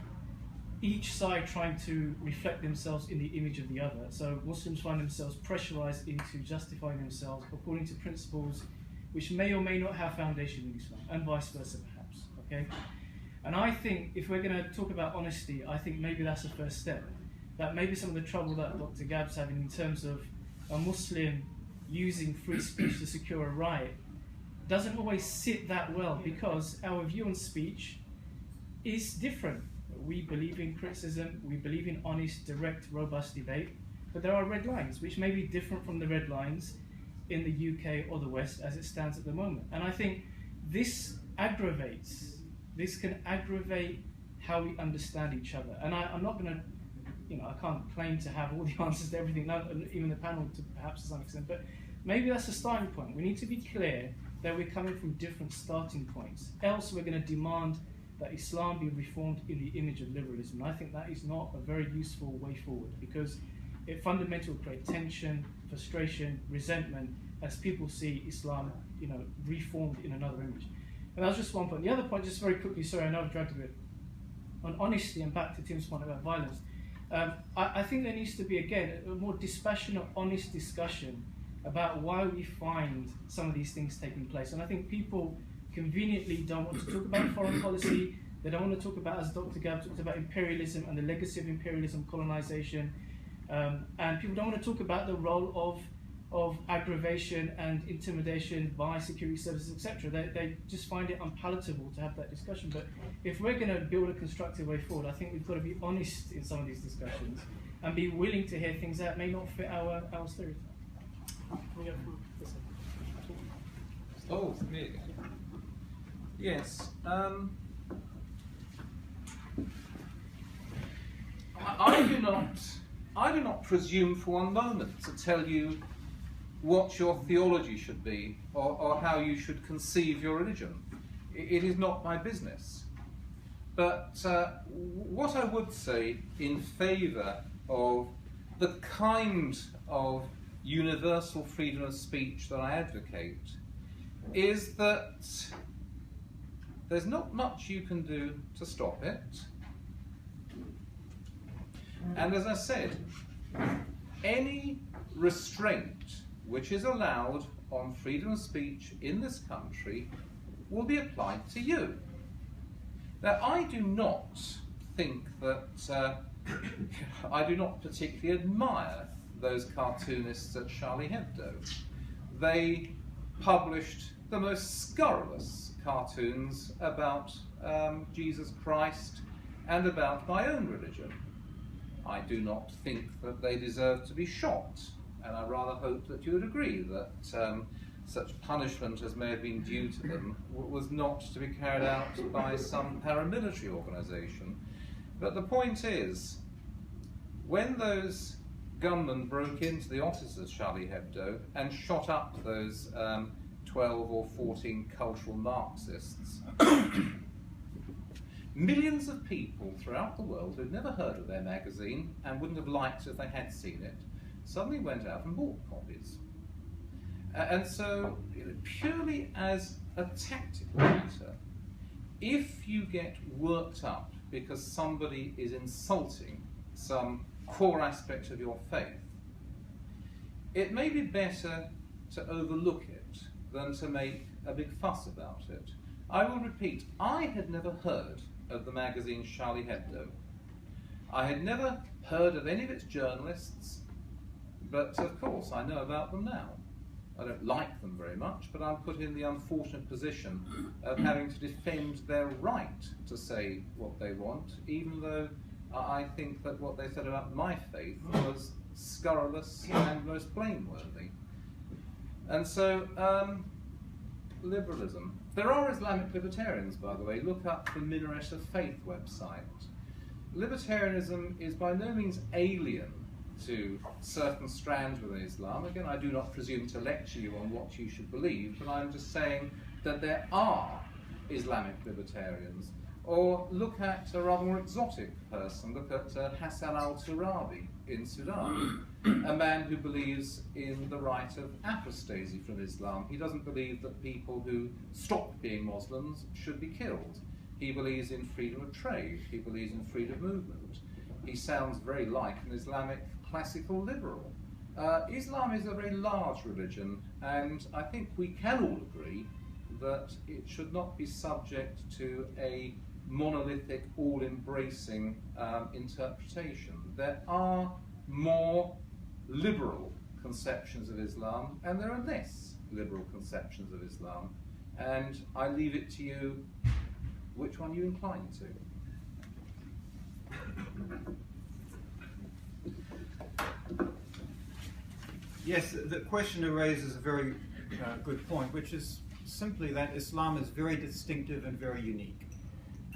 Speaker 7: each side trying to reflect themselves in the image of the other. So Muslims find themselves pressurized into justifying themselves according to principles which may or may not have foundation in Islam, and vice versa perhaps, okay? And I think if we're going to talk about honesty, I think maybe that's the first step. That maybe some of the trouble that Dr. Gabb's having in terms of a Muslim using free speech to secure a right doesn't always sit that well because our view on speech is different. We believe in criticism, we believe in honest, direct, robust debate, but there are red lines which may be different from the red lines in the UK or the West as it stands at the moment. And I think this can aggravate how we understand each other. And I'm not going to, I can't claim to have all the answers to everything, even the panel to perhaps to some extent, but maybe that's a starting point. We need to be clear that we're coming from different starting points. Else we're going to demand that Islam be reformed in the image of liberalism. And I think that is not a very useful way forward because it fundamentally creates tension, frustration, resentment as people see Islam, reformed in another image. And that was just one point. The other point, just very quickly, sorry, I know I've dragged a bit, on honesty and back to Tim's point about violence. I think there needs to be, again, a more dispassionate, honest discussion about why we find some of these things taking place. And I think people conveniently don't want to talk about foreign policy. They don't want to talk about, as Dr. Gabb talked about, imperialism and the legacy of imperialism, colonization. And people don't want to talk about the role of aggravation and intimidation by security services, etc. They just find it unpalatable to have that discussion. But if we're going to build a constructive way forward, I think we've got to be honest in some of these discussions and be willing to hear things that may not fit our stereotype. Can we go from this side?
Speaker 2: Oh, me again. Yes. I do not presume for one moment to tell you what your theology should be or how you should conceive your religion. It is not my business. But what I would say in favour of the kind of universal freedom of speech that I advocate is that there's not much you can do to stop it. And as I said, any restraint which is allowed on freedom of speech in this country will be applied to you. Now, I do not think that, I do not particularly admire those cartoonists at Charlie Hebdo. They published the most scurrilous cartoons about Jesus Christ and about my own religion. I do not think that they deserve to be shot, and I rather hope that you would agree that such punishment as may have been due to them was not to be carried out by some paramilitary organisation. But the point is, when those gunmen broke into the offices of Charlie Hebdo and shot up those 12 or 14 cultural Marxists, millions of people throughout the world who'd never heard of their magazine and wouldn't have liked it if they had seen it, suddenly went out and bought copies. And so, purely as a tactical matter, if you get worked up because somebody is insulting some core aspect of your faith, it may be better to overlook it than to make a big fuss about it. I will repeat, I had never heard of the magazine Charlie Hebdo. I had never heard of any of its journalists, but of course I know about them now. I don't like them very much, but I'm put in the unfortunate position of having to defend their right to say what they want, even though I think that what they said about my faith was scurrilous and most blameworthy. And so, liberalism. There are Islamic libertarians, by the way. Look up the Minaret of Faith website. Libertarianism is by no means alien to certain strands within Islam. Again, I do not presume to lecture you on what you should believe, but I'm just saying that there are Islamic libertarians. Or look at a rather more exotic person. Look at Hassan al-Turabi in Sudan, a man who believes in the right of apostasy from Islam. He doesn't believe that people who stop being Muslims should be killed. He believes in freedom of trade. He believes in freedom of movement. He sounds very like an Islamic classical liberal. Islam is a very large religion, and I think we can all agree that it should not be subject to a monolithic, all-embracing interpretation. There are more liberal conceptions of Islam, and there are less liberal conceptions of Islam. and I leave it to you which one you incline to.
Speaker 4: Yes, the questioner raises a very good point, which is simply that Islam is very distinctive and very unique.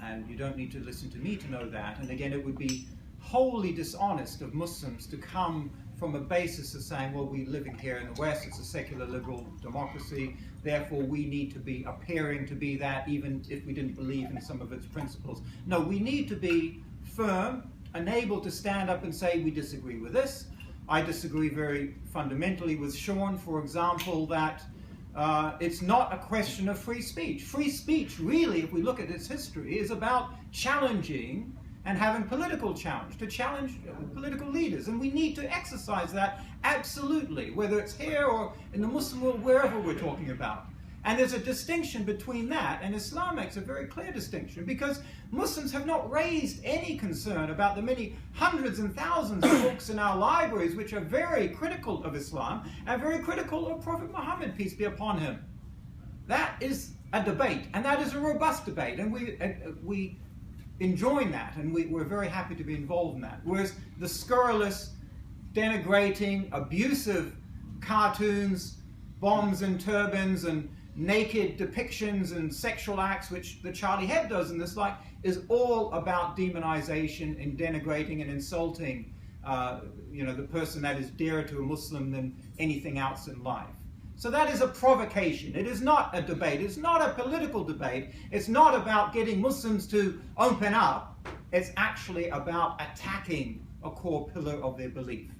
Speaker 4: And you don't need to listen to me to know that. And again, it would be wholly dishonest of Muslims to come from a basis of saying, well, we're living here in the West, it's a secular liberal democracy, therefore we need to be appearing to be that even if we didn't believe in some of its principles. No, we need to be firm and able to stand up and say we disagree with this. I disagree very fundamentally with Sean, for example, that it's not a question of free speech. Free speech, really, if we look at its history, is about challenging and having political challenge, to challenge political leaders. And we need to exercise that absolutely, whether it's here or in the Muslim world, wherever we're talking about. And there's a distinction between that, and Islam makes a very clear distinction, because Muslims have not raised any concern about the many hundreds and thousands of books in our libraries which are very critical of Islam and very critical of Prophet Muhammad, peace be upon him. That is a debate, and that is a robust debate, and we enjoin that, and we're very happy to be involved in that. Whereas the scurrilous, denigrating, abusive cartoons, bombs and turbans, and naked depictions and sexual acts, which the Charlie Hebdo does and this like, is all about demonization and denigrating and insulting the person that is dearer to a Muslim than anything else in life. So that is a provocation. It is not a debate. It's not a political debate. It's not about getting Muslims to open up. It's actually about attacking a core pillar of their belief.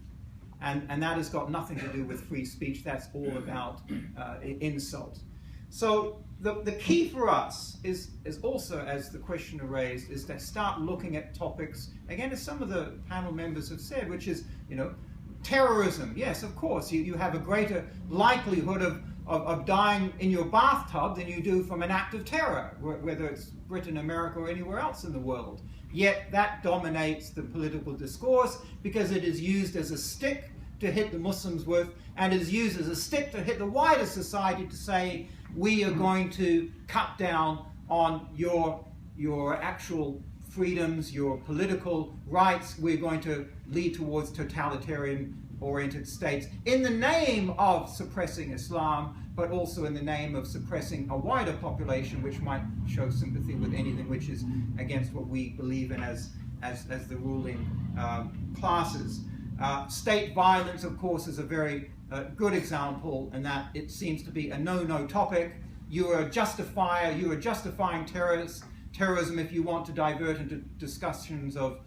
Speaker 4: And that has got nothing to do with free speech. That's all about insult. So the key for us is also, as the questioner raised, is to start looking at topics, again, as some of the panel members have said, which is, terrorism. Yes, of course, you have a greater likelihood of dying in your bathtub than you do from an act of terror, whether it's Britain, America, or anywhere else in the world. Yet that dominates the political discourse because it is used as a stick to hit the Muslims with, and is used as a stick to hit the wider society to say, we are going to cut down on your actual freedoms, your political rights. We're going to lead towards totalitarian-oriented states in the name of suppressing Islam, but also in the name of suppressing a wider population which might show sympathy with anything which is against what we believe in as the ruling classes. State violence, of course, is a very good example in that it seems to be a no-no topic. You are justifying terrorism if you want to divert into discussions of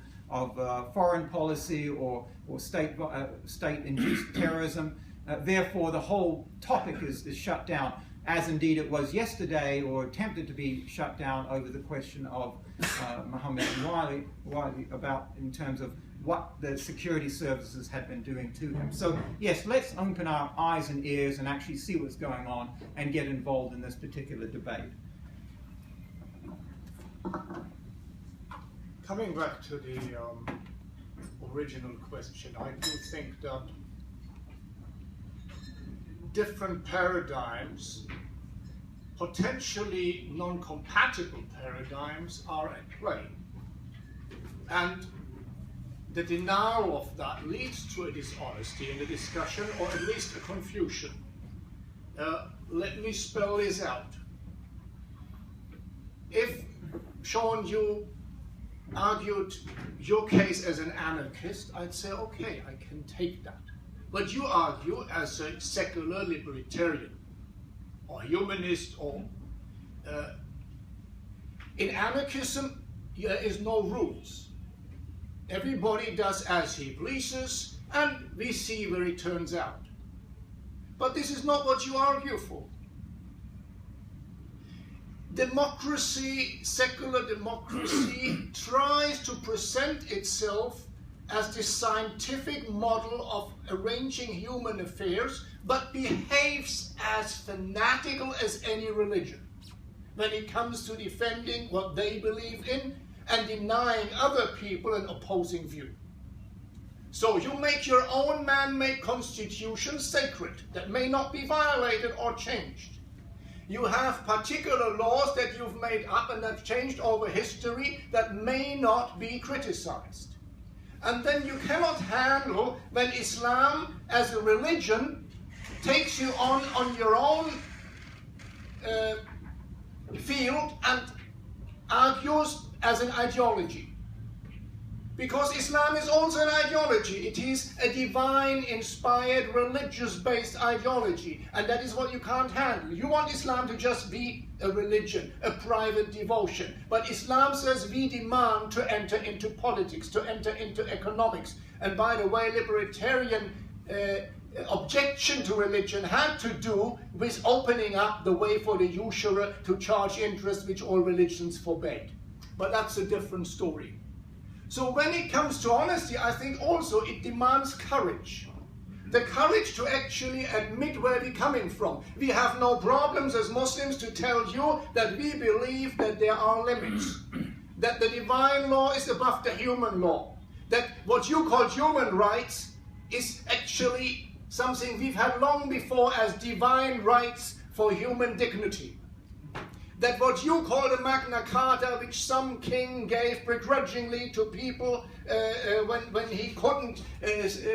Speaker 4: foreign policy or state-induced terrorism. Therefore, the whole topic is shut down, as indeed it was yesterday, or attempted to be shut down over the question of Muhammad and Wiley about in terms of what the security services had been doing to him. So yes, let's open our eyes and ears and actually see what's going on and get involved in this particular debate.
Speaker 5: Coming back to the original question, I do think that different paradigms, potentially non-compatible paradigms, are at play. And the denial of that leads to a dishonesty in the discussion, or at least a confusion. Let me spell this out. If, Sean, you argued your case as an anarchist, I'd say, okay, I can take that. But you argue as a secular libertarian, or humanist, or... in anarchism, there is no rules. Everybody does as he pleases, and we see where it turns out. But this is not what you argue for. Democracy, secular democracy, tries to present itself as the scientific model of arranging human affairs, but behaves as fanatical as any religion when it comes to defending what they believe in and denying other people an opposing view. So you make your own man-made constitution sacred that may not be violated or changed.
Speaker 8: You have particular laws that you've made up and that changed over history that may not be criticized. And then you cannot handle when Islam as a religion takes you on your own field and argues as an ideology. Because Islam is also an ideology. It is a divine-inspired, religious-based ideology. And that is what you can't handle. You want Islam to just be a religion, a private devotion. But Islam says we demand to enter into politics, to enter into economics. And by the way, libertarian objection to religion had to do with opening up the way for the usurer to charge interest, which all religions forbade. But that's a different story. So when it comes to honesty, I think also it demands courage. The courage to actually admit where we're coming from. We have no problems as Muslims to tell you that we believe that there are limits. That the divine law is above the human law. That what you call human rights is actually something we've had long before as divine rights for human dignity. That what you call the Magna Carta, which some king gave begrudgingly to people when he couldn't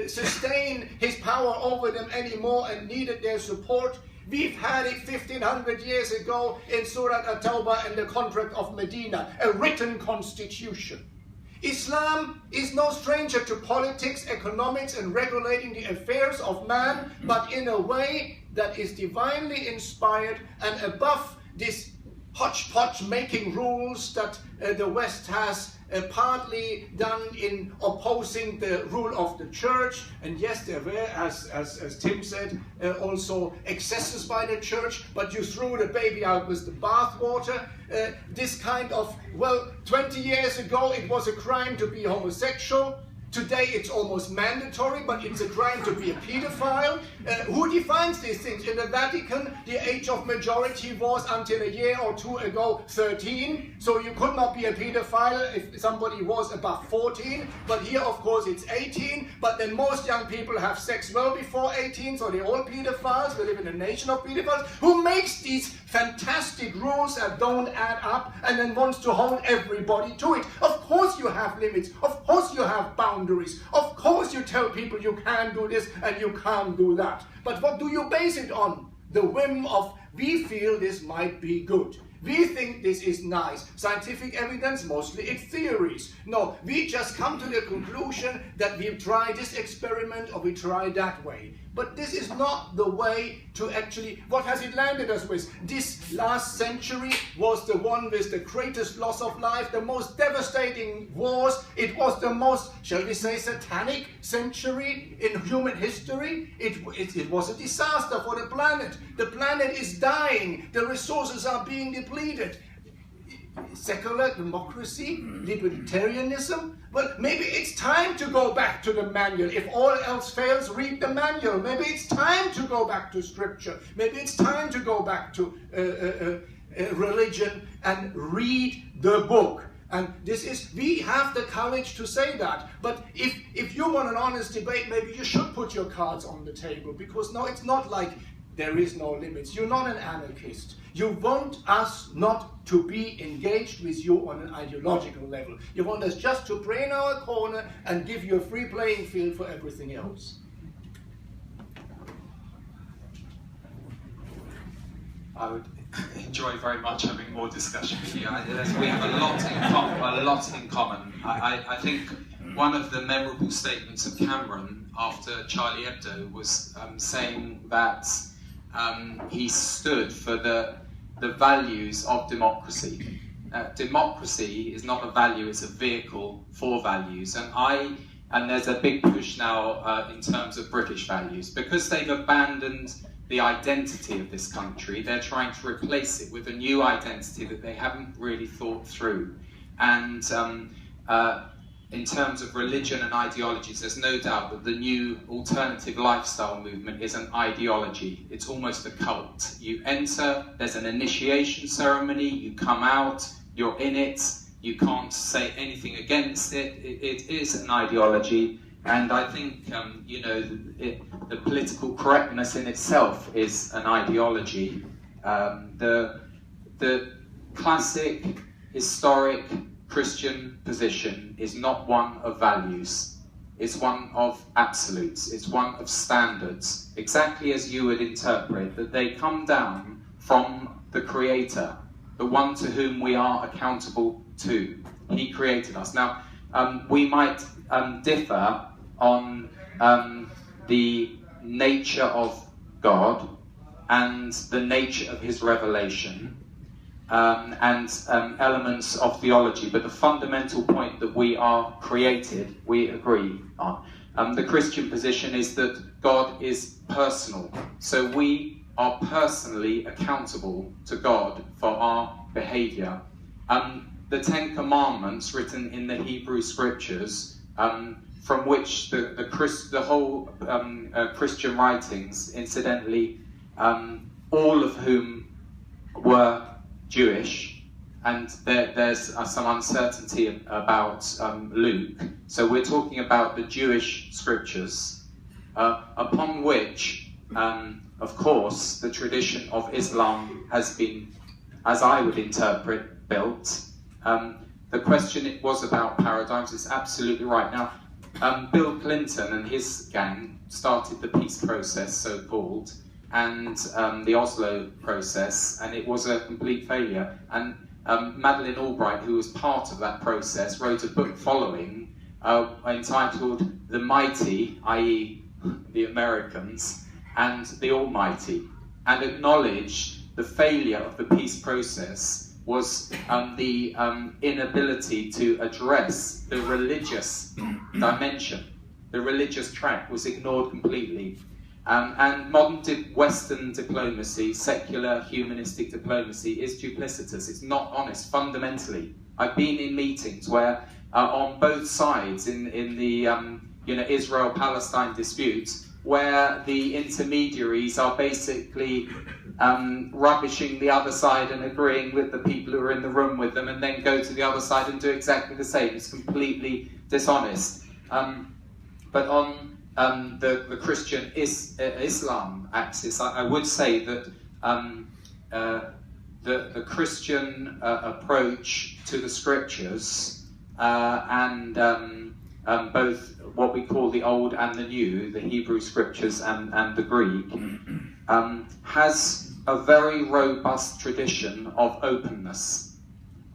Speaker 8: sustain his power over them anymore and needed their support, we've had it 1500 years ago in Surah At-Tawbah and the Contract of Medina, a written constitution. Islam is no stranger to politics, economics, and regulating the affairs of man, but in a way that is divinely inspired and above this hodgepodge making rules that the West has partly done in opposing the rule of the church. And yes, there were, as Tim said, also excesses by the church, but you threw the baby out with the bathwater. This kind of, well, 20 years ago it was a crime to be homosexual. Today it's almost mandatory, but it's a crime to be a pedophile. Who defines these things? In the Vatican, the age of majority was until a year or two ago 13. So you could not be a pedophile if somebody was above 14. But here, of course, it's 18. But then most young people have sex well before 18, so they're all pedophiles. We live in a nation of pedophiles. Who makes these fantastic rules that don't add up and then wants to hold everybody to it? Of course you have limits. Of course you have boundaries. Of course you tell people you can do this and you can't do that. But what do you base it on? The whim of, we feel this might be good. We think this is nice. Scientific evidence, mostly it's theories. No, we just come to the conclusion that we've tried this experiment or we try that way. But this is not the way to actually, what has it landed us with? This last century was the one with the greatest loss of life, the most devastating wars. It was the most, shall we say, satanic century in human history. It was a disaster for the planet. The planet is dying. The resources are being depleted. Secular democracy, libertarianism. Well, maybe it's time to go back to the manual. If all else fails, read the manual. Maybe it's time to go back to scripture. Maybe it's time to go back to religion and read the book. And this is, we have the courage to say that. But if you want an honest debate, maybe you should put your cards on the table. Because no, it's not like there is no limits. You're not an anarchist. You want us not to be engaged with you on an ideological level. You want us just to pray in our corner and give you a free playing field for everything else.
Speaker 3: I would enjoy very much having more discussion with you. We have a lot in common. I think one of the memorable statements of Cameron after Charlie Hebdo was saying that he stood for the values of democracy. Democracy is not a value, it's a vehicle for values. And there's a big push now in terms of British values. Because they've abandoned the identity of this country, they're trying to replace it with a new identity that they haven't really thought through. And in terms of religion and ideologies, there's no doubt that the new alternative lifestyle movement is an ideology. It's almost a cult. You enter, there's an initiation ceremony, you come out, you're in it, you can't say anything against it. It is an ideology. And I think, the political correctness in itself is an ideology. The classic, historic Christian position is not one of values. It's one of absolutes. It's one of standards, exactly as you would interpret that they come down from the Creator, the one to whom we are accountable to. He created us. Now, we might differ on the nature of God and the nature of his revelation and elements of theology, but the fundamental point that we are created, we agree on. The Christian position is that God is personal, so we are personally accountable to God for our behaviour. The Ten Commandments, written in the Hebrew Scriptures, from which the whole Christian writings, incidentally, all of whom were Jewish, and there's some uncertainty about Luke. So we're talking about the Jewish Scriptures, upon which, of course, the tradition of Islam has been, as I would interpret, built. The question was about paradigms. It's absolutely right. Now, Bill Clinton and his gang started the peace process, so-called, and the Oslo process, and it was a complete failure. And Madeleine Albright, who was part of that process, wrote a book following entitled The Mighty, i.e. the Americans, and the Almighty, and acknowledged the failure of the peace process was the inability to address the religious dimension. The religious track was ignored completely. And modern Western diplomacy, secular humanistic diplomacy, is duplicitous. It's not honest, fundamentally. I've been in meetings where, on both sides, in the Israel-Palestine disputes, where the intermediaries are basically rubbishing the other side and agreeing with the people who are in the room with them, and then go to the other side and do exactly the same. It's completely dishonest. But on the Christian Islam axis, I would say that the Christian approach to the Scriptures and both what we call the Old and the New, the Hebrew Scriptures and the Greek, has a very robust tradition of openness,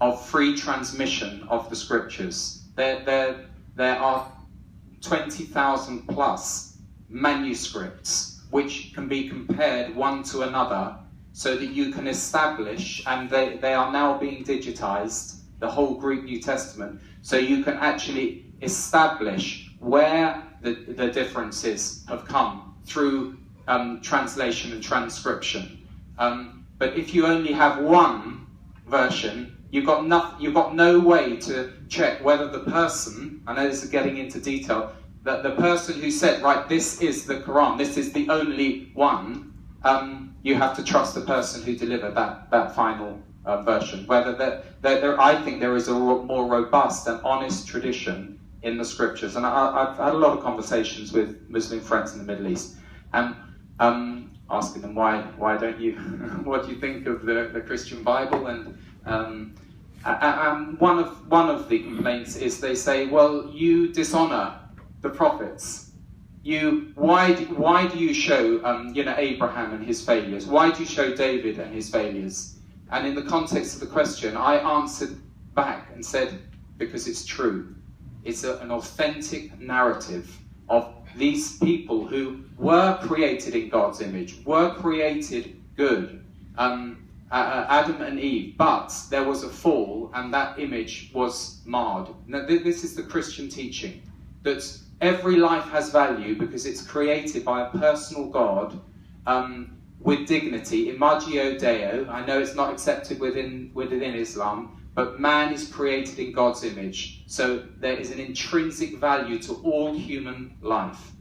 Speaker 3: of free transmission of the Scriptures. There are 20,000 plus manuscripts which can be compared one to another so that you can establish, and they are now being digitized, the whole Greek New Testament, so you can actually establish where the differences have come through translation and transcription. But if you only have one version, you've got no way to check whether the person, I know this is getting into detail, that the person who said, right, this is the Quran, this is the only one, you have to trust the person who delivered that final version. Whether I think there is a more robust and honest tradition in the Scriptures. And I've had a lot of conversations with Muslim friends in the Middle East, and asking them, why don't you, what do you think of the Christian Bible? And one of the complaints is they say, well, you dishonor the prophets. Why do you show Abraham and his failures? Why do you show David and his failures? And in the context of the question, I answered back and said, because it's true. It's an authentic narrative of these people who were created in God's image, were created good, Adam and Eve, but there was a fall and that image was marred. Now, this is the Christian teaching, that every life has value because it's created by a personal God with dignity, imago Deo. I know it's not accepted within Islam, but man is created in God's image. So there is an intrinsic value to all human life.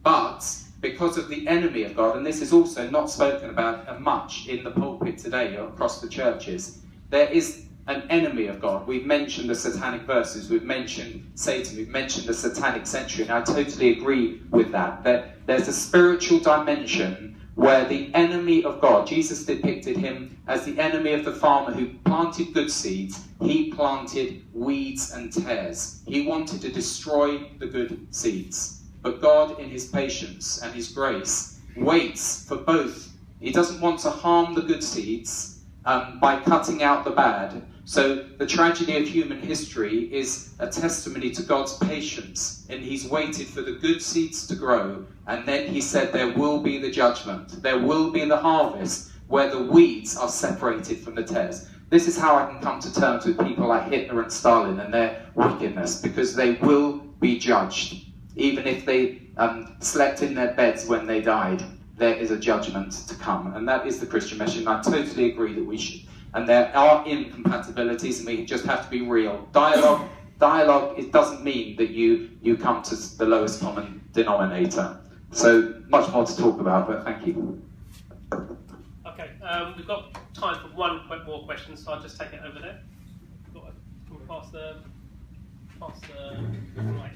Speaker 3: But because of the enemy of God, and this is also not spoken about much in the pulpit today or across the churches, there is an enemy of God. We've mentioned the satanic verses, we've mentioned Satan, we've mentioned the satanic century, and I totally agree with that. There's a spiritual dimension
Speaker 9: where the enemy of God, Jesus depicted him as the enemy of the farmer who planted good seeds. He planted weeds and tares. He wanted to destroy the good seeds. But God, in his patience and his grace, waits for both. He doesn't want to harm the good seeds by cutting out the bad. So the tragedy of human history is a testimony to God's patience, and he's waited for the good seeds to grow, and then he said there will be the judgment, there will be the harvest, where the weeds are separated from the tares. This is how I can come to terms with people like Hitler and Stalin and their wickedness, because they will be judged. Even if they slept in their beds when they died, there is a judgment to come, and that is the Christian message, and I totally agree that we should. And there are incompatibilities, and we just have to be real. Dialogue, it doesn't mean that you come to the lowest common denominator. So much more to talk about, but thank you.
Speaker 1: Okay, we've got time for one more question, so I'll just take it over there. Can we pass the mic?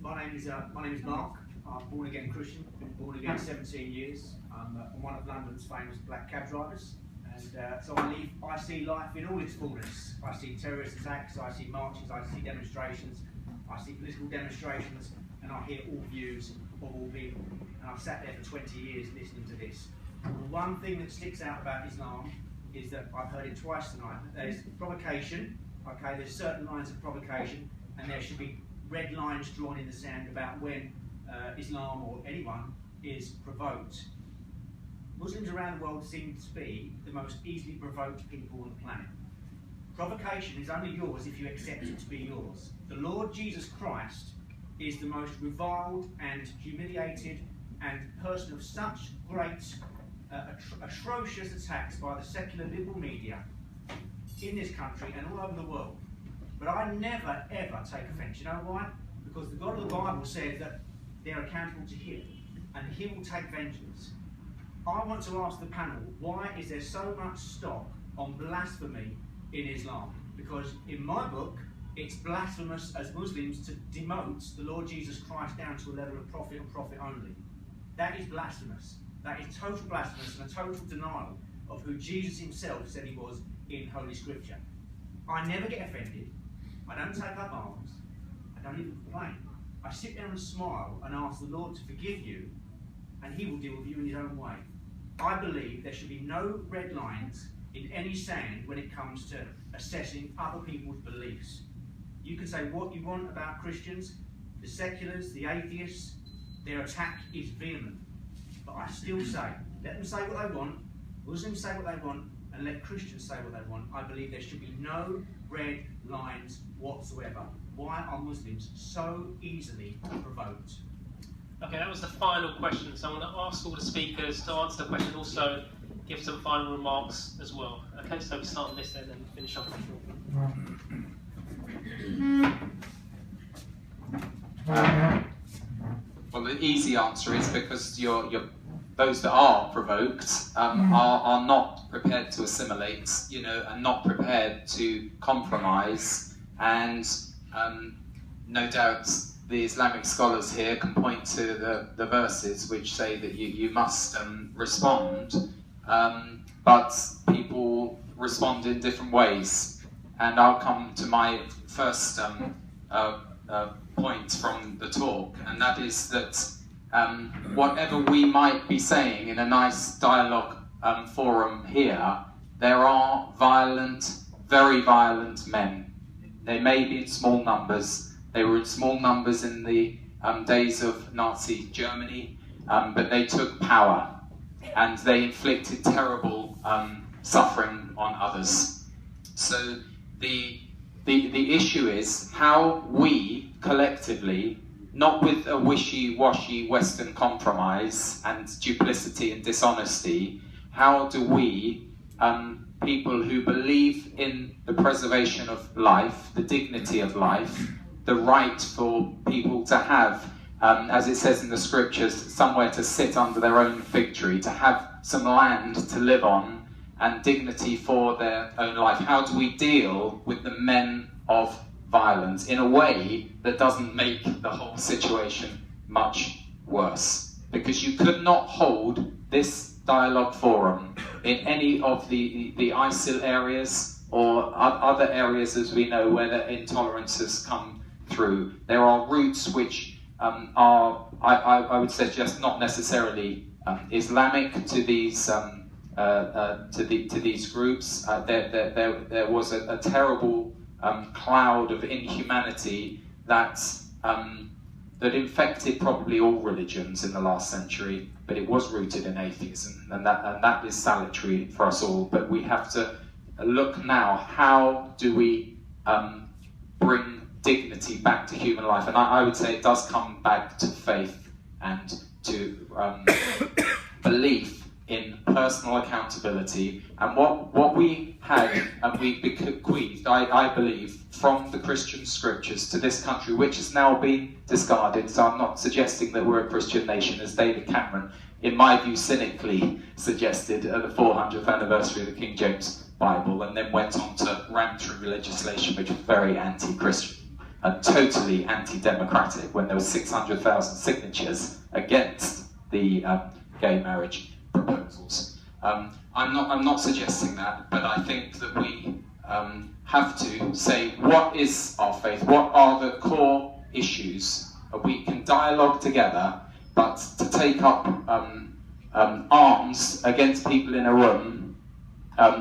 Speaker 10: My name is Mark. I'm born again Christian. Been born again 17 years. I'm one of London's famous black cab drivers, and so I see life in all its fullness. I see terrorist attacks. I see marches. I see demonstrations. I see political demonstrations, and I hear all views of all people. And I've sat there for 20 years listening to this. The one thing that sticks out about Islam is that I've heard it twice tonight. There's provocation. Okay, there's certain lines of provocation, and there should be red lines drawn in the sand about when Islam or anyone is provoked. Muslims around the world seem to be the most easily provoked people on the planet. Provocation is only yours if you accept it to be yours. The Lord Jesus Christ is the most reviled and humiliated and person of such great, atrocious attacks by the secular liberal media in this country and all over the world. But I never, ever take offence. You know why? Because the God of the Bible said that they're accountable to him, and he will take vengeance. I want to ask the panel, why is there so much stock on blasphemy in Islam? Because in my book, it's blasphemous as Muslims to demote the Lord Jesus Christ down to a level of prophet and prophet only. That is blasphemous. That is total blasphemous and a total denial of who Jesus himself said he was in Holy Scripture. I never get offended. I don't take up arms. I don't even complain. I sit there and smile and ask the Lord to forgive you, and he will deal with you in his own way. I believe there should be no red lines in any sand when it comes to assessing other people's beliefs. You can say what you want about Christians, the seculars, the atheists. Their attack is vehement. But I still say, let them say what they want, Muslims say what they want, and let Christians say what they want. I believe there should be no red lines whatsoever. Why are Muslims so easily provoked?
Speaker 1: Okay, that was the final question, so I'm going to ask all the speakers to answer the question, also give some final remarks as well. Okay, so we start on this end and finish off.
Speaker 9: Well, the easy answer is because those that are provoked are not prepared to assimilate, and not prepared to compromise. And no doubt the Islamic scholars here can point to the verses which say that you must respond, but people respond in different ways. And I'll come to my first point from the talk, and that is that whatever we might be saying in a nice dialogue forum here, there are violent, very violent men. They may be in small numbers. They were in small numbers in the days of Nazi Germany, but they took power and they inflicted terrible suffering on others. So the issue is how we collectively, not with a wishy-washy Western compromise and duplicity and dishonesty, how do we, people who believe in the preservation of life, the dignity of life, the right for people to have, as it says in the scriptures, somewhere to sit under their own fig tree, to have some land to live on and dignity for their own life. How do we deal with the men of violent in a way that doesn't make the whole situation much worse. Because you could not hold this dialogue forum in any of the ISIL areas or other areas, as we know, where the intolerance has come through. There are roots which are, I would suggest, not necessarily Islamic to these to these groups. There was a terrible cloud of inhumanity that infected probably all religions in the last century, but it was rooted in atheism, and that is salutary for us all. But we have to look now, how do we bring dignity back to human life? And I would say it does come back to faith and to belief in personal accountability. And what we had and we bequeathed, I believe, from the Christian scriptures to this country, which has now been discarded. So I'm not suggesting that we're a Christian nation, as David Cameron, in my view, cynically suggested at the 400th anniversary of the King James Bible, and then went on to ram through legislation which was very anti-Christian and totally anti-democratic, when there were 600,000 signatures against the gay marriage proposals. I'm not suggesting that, but I think that we have to say, what is our faith? What are the core issues? We can dialogue together, but to take up arms against people in a room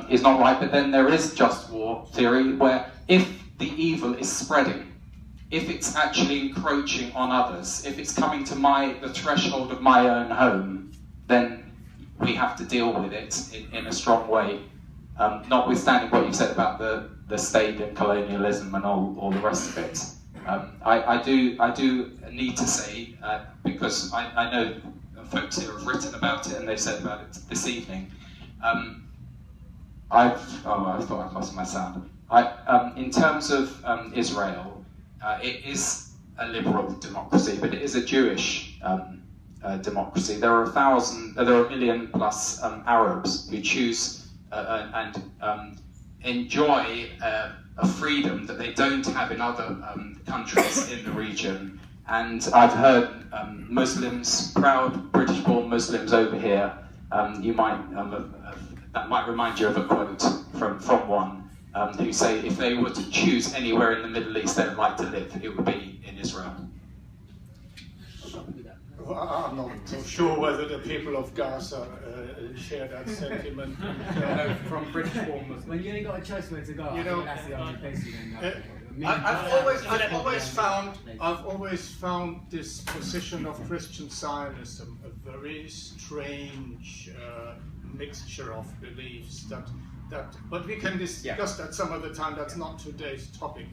Speaker 9: is not right. But then there is just war theory, where if the evil is spreading, if it's actually encroaching on others, if it's coming to the threshold of my own home, then we have to deal with it in a strong way, notwithstanding what you've said about the state and colonialism and all the rest of it. I do need to say, because I know folks here have written about it and they've said about it this evening. I thought I'd lost my sound. In terms of Israel, it is a liberal democracy, but it is a Jewish democracy. There are a million plus Arabs who choose and enjoy a freedom that they don't have in other countries in the region. And I've heard Muslims, proud British-born Muslims over here, you might that might remind you of a quote from one who say, if they were to choose anywhere in the Middle East they would like to live, it would be in Israel.
Speaker 5: Well, I'm not so sure whether the people of Gaza share that sentiment.
Speaker 10: From British Bournemouth.
Speaker 11: When you ain't got a choice where to go,
Speaker 5: You know,
Speaker 11: that's the only place you can go.
Speaker 5: I've always found this position of Christian Zionism a very strange mixture of beliefs but we can discuss that some other time. That's not today's topic.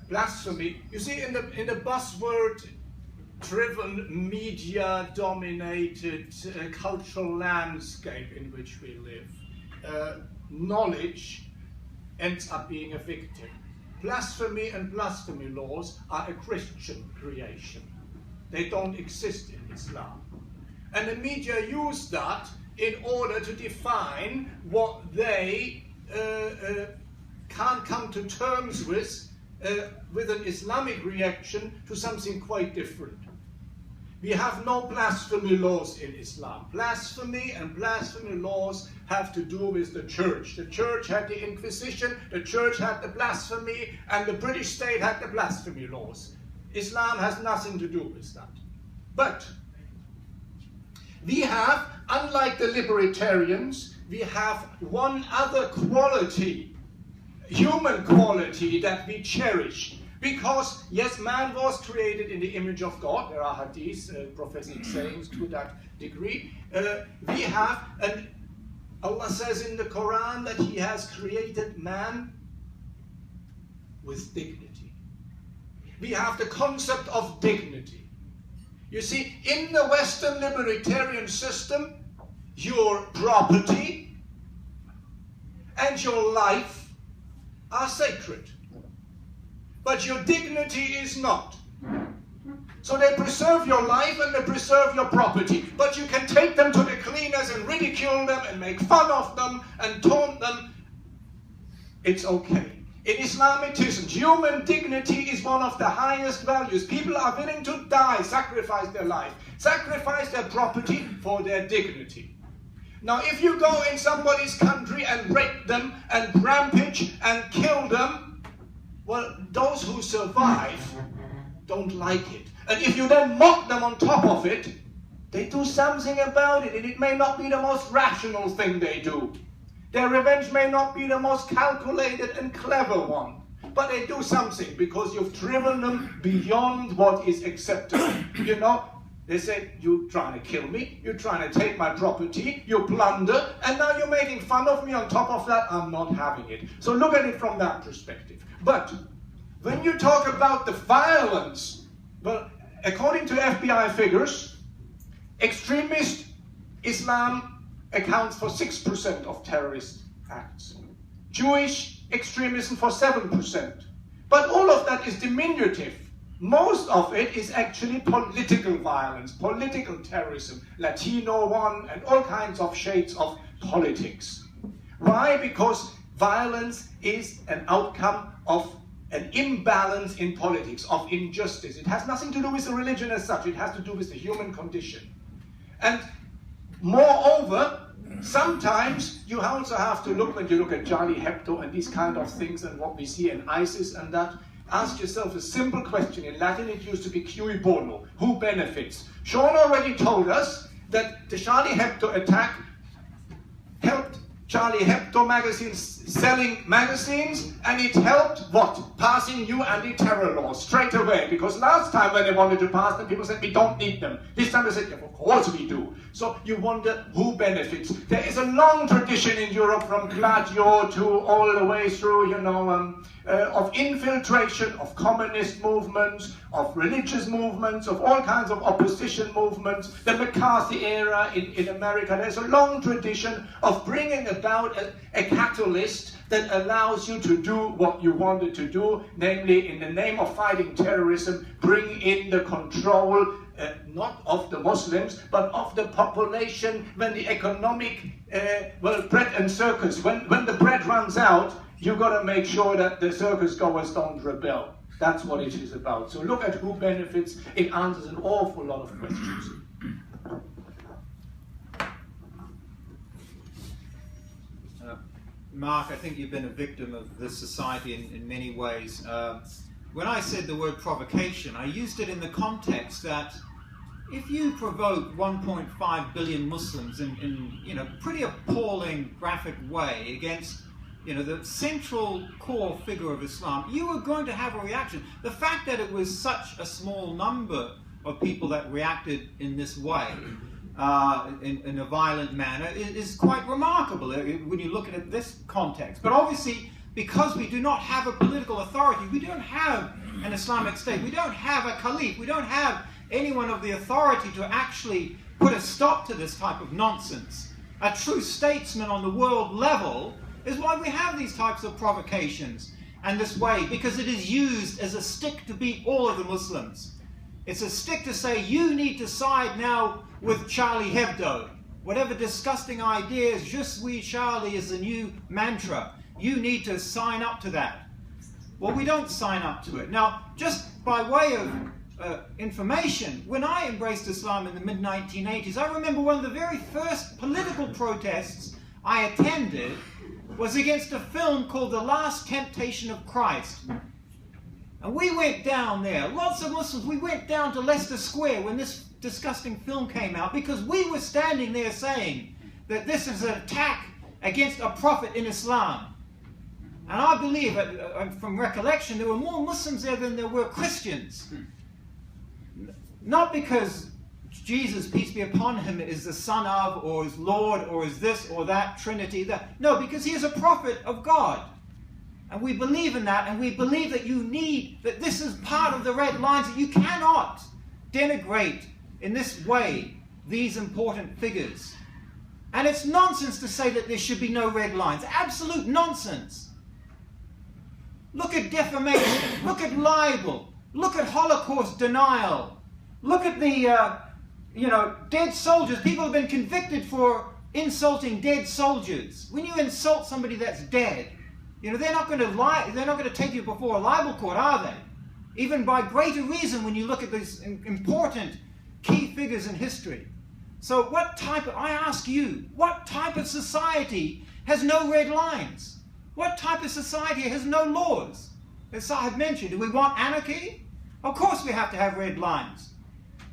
Speaker 5: Blasphemy. You see, in the buzzword-driven, media-dominated cultural landscape in which we live, knowledge ends up being a victim. Blasphemy and blasphemy laws are a Christian creation. They don't exist in Islam. And the media use that in order to define what they can't come to terms with an Islamic reaction to something quite different. We have no blasphemy laws in Islam. Blasphemy and blasphemy laws have to do with the church. The church had the Inquisition, the church had the blasphemy, and the British state had the blasphemy laws. Islam has nothing to do with that. But we have, unlike the libertarians, we have one other quality, human quality, that we cherish. Because, yes, man was created in the image of God. There are hadiths, prophetic sayings to that degree. We have, and Allah says in the Quran that He has created man with dignity. We have the concept of dignity. You see, in the Western libertarian system, your property and your life are sacred. But your dignity is not. So they preserve your life and they preserve your property. But you can take them to the cleaners and ridicule them and make fun of them and taunt them. It's okay.
Speaker 8: In Islamitism, human dignity is one of the highest values. People are willing to die, sacrifice their life, sacrifice their property for their dignity. Now, if you go in somebody's country and rape them and rampage and kill them, well, those who survive don't like it. And if you then mock them on top of it, they do something about it, and it may not be the most rational thing they do. Their revenge may not be the most calculated and clever one, but they do something because you've driven them beyond what is acceptable. You know, they say, you're trying to kill me, you're trying to take my property, you plunder, and now you're making fun of me on top of that. I'm not having it. So look at it from that perspective. But when you talk about the violence, well, according to FBI figures, extremist Islam accounts for 6% of terrorist acts. Jewish extremism for 7%. But all of that is diminutive. Most of it is actually political violence, political terrorism, Latino one, and all kinds of shades of politics. Why? Because violence is an outcome of an imbalance in politics, of injustice. It has nothing to do with the religion as such, it has to do with the human condition. And moreover, sometimes you also have to look, when you look at Charlie Hebdo and these kind of things and what we see in ISIS and that, ask yourself a simple question. In Latin it used to be cui bono, who benefits? Sean already told us that the Charlie Hebdo attack helped Charlie Hebdo magazines selling magazines, and it helped what? Passing new anti-terror laws straight away. Because last time when they wanted to pass them, people said, we don't need them. This time they said, yeah, of course we do. So you wonder who benefits. There is a long tradition in Europe from Gladio to all the way through, you know, of infiltration of communist movements, of religious movements, of all kinds of opposition movements. The McCarthy era in America, there's a long tradition of bringing about a catalyst that allows you to do what you wanted to do, namely, in the name of fighting terrorism, bring in the control, not of the Muslims, but of the population when the economic, well, bread and circus, when the bread runs out, you've got to make sure that the circus goers don't rebel. That's what it is about. So look at who benefits. It answers an awful lot of questions.
Speaker 4: Mark, I think you've been a victim of this society in many ways. When I said the word provocation, I used it in the context that if you provoke 1.5 billion Muslims in you know, pretty appalling graphic way against, you know, the central core figure of Islam, you are going to have a reaction. The fact that it was such a small number of people that reacted in this way, in a violent manner, is quite remarkable when you look at it in this context. But obviously, because we do not have a political authority, we don't have an Islamic state, we don't have a caliph, we don't have anyone of the authority to actually put a stop to this type of nonsense. A true statesman on the world level is why we have these types of provocations and this way, because it is used as a stick to beat all of the Muslims. It's a stick to say, you need to side now with Charlie Hebdo. Whatever disgusting ideas, Je suis Charlie is the new mantra. You need to sign up to that. Well, we don't sign up to it. Now, just by way of information, when I embraced Islam in the mid-1980s, I remember one of the very first political protests I attended was against a film called The Last Temptation of Christ. And we went down there, lots of Muslims, we went down to Leicester Square when this disgusting film came out, because we were standing there saying that this is an attack against a prophet in Islam. And I believe, from recollection, there were more Muslims there than there were Christians. Not because Jesus, peace be upon him, is the son of, or is Lord, or is this or that, Trinity, that. No, because he is a prophet of God. And we believe in that, and we believe that you need, that this is part of the red lines, that you cannot denigrate in this way these important figures. And it's nonsense to say that there should be no red lines. Absolute nonsense. Look at defamation, look at libel, look at Holocaust denial, look at the, dead soldiers. People have been convicted for insulting dead soldiers. When you insult somebody that's dead, You know, they're not going to lie. They're not going to take you before a libel court, are they? Even by greater reason when you look at these important key figures in history. So I ask you, what type of society has no red lines? What type of society has no laws? As Sahib mentioned, do we want anarchy? Of course we have to have red lines.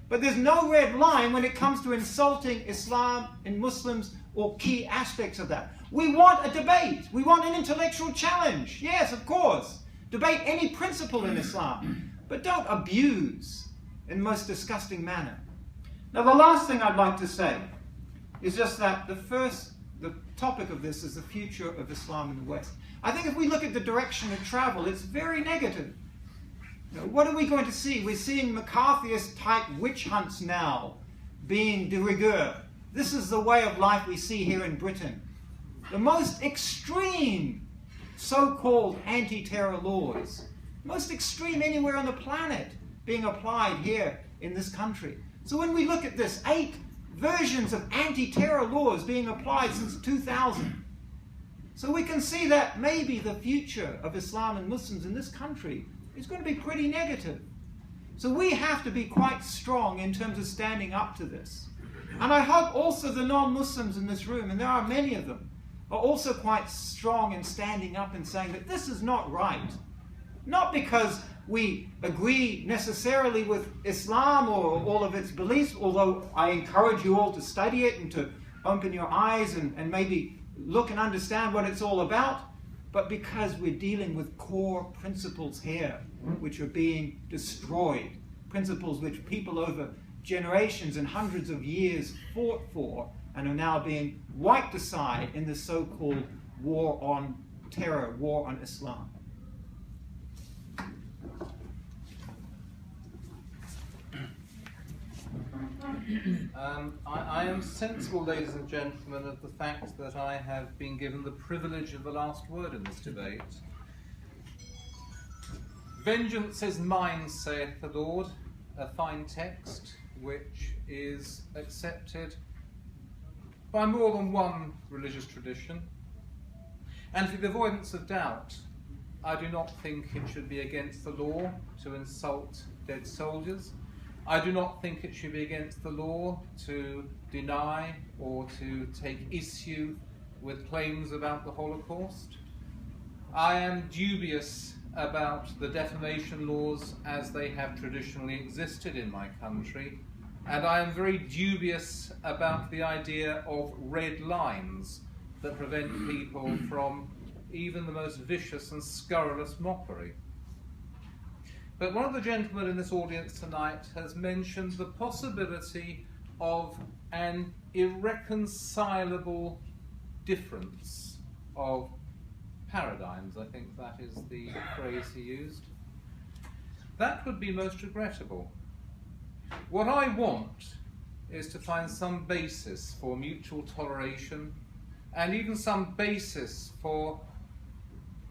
Speaker 4: But there's no red line when it comes to insulting Islam and Muslims or key aspects of that. We want a debate. We want an intellectual challenge. Yes, of course. Debate any principle in Islam. But don't abuse in the most disgusting manner. Now, the last thing I'd like to say is just that the topic of this is the future of Islam in the West. I think if we look at the direction of travel, it's very negative. You know, what are we going to see? We're seeing McCarthyist-type witch hunts now being de rigueur. This is the way of life we see here in Britain. The most extreme so-called anti-terror laws, most extreme anywhere on the planet, being applied here in this country. So when we look at this, 8 versions of anti-terror laws being applied since 2000. So we can see that maybe the future of Islam and Muslims in this country is going to be pretty negative. So we have to be quite strong in terms of standing up to this. And I hope also the non-Muslims in this room, and there are many of them, are also quite strong in standing up and saying that this is not right. Not because we agree necessarily with Islam or all of its beliefs, although I encourage you all to study it and to open your eyes and maybe look and understand what it's all about, but because we're dealing with core principles here which are being destroyed, principles which people over generations and hundreds of years fought for and are now being wiped aside in the so-called war on terror, war on Islam.
Speaker 2: I am sensible, ladies and gentlemen, of the fact that I have been given the privilege of the last word in this debate. Vengeance is mine, saith the Lord, a fine text which is accepted by more than one religious tradition. And for the avoidance of doubt, I do not think it should be against the law to insult dead soldiers. I do not think it should be against the law to deny or to take issue with claims about the Holocaust. I am dubious about the defamation laws as they have traditionally existed in my country, and I am very dubious about the idea of red lines that prevent people from even the most vicious and scurrilous mockery. But one of the gentlemen in this audience tonight has mentioned the possibility of an irreconcilable difference of paradigms. I think that is the phrase he used. That would be most regrettable. What I want is to find some basis for mutual toleration and even some basis for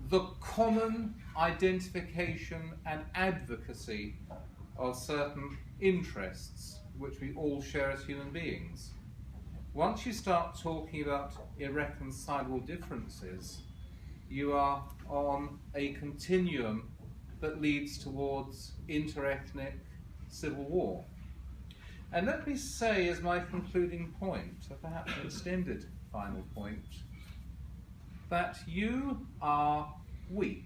Speaker 2: the common identification and advocacy of certain interests which we all share as human beings. Once you start talking about irreconcilable differences, you are on a continuum that leads towards interethnic civil war. And let me say as my concluding point, or perhaps an extended final point, that you are weak.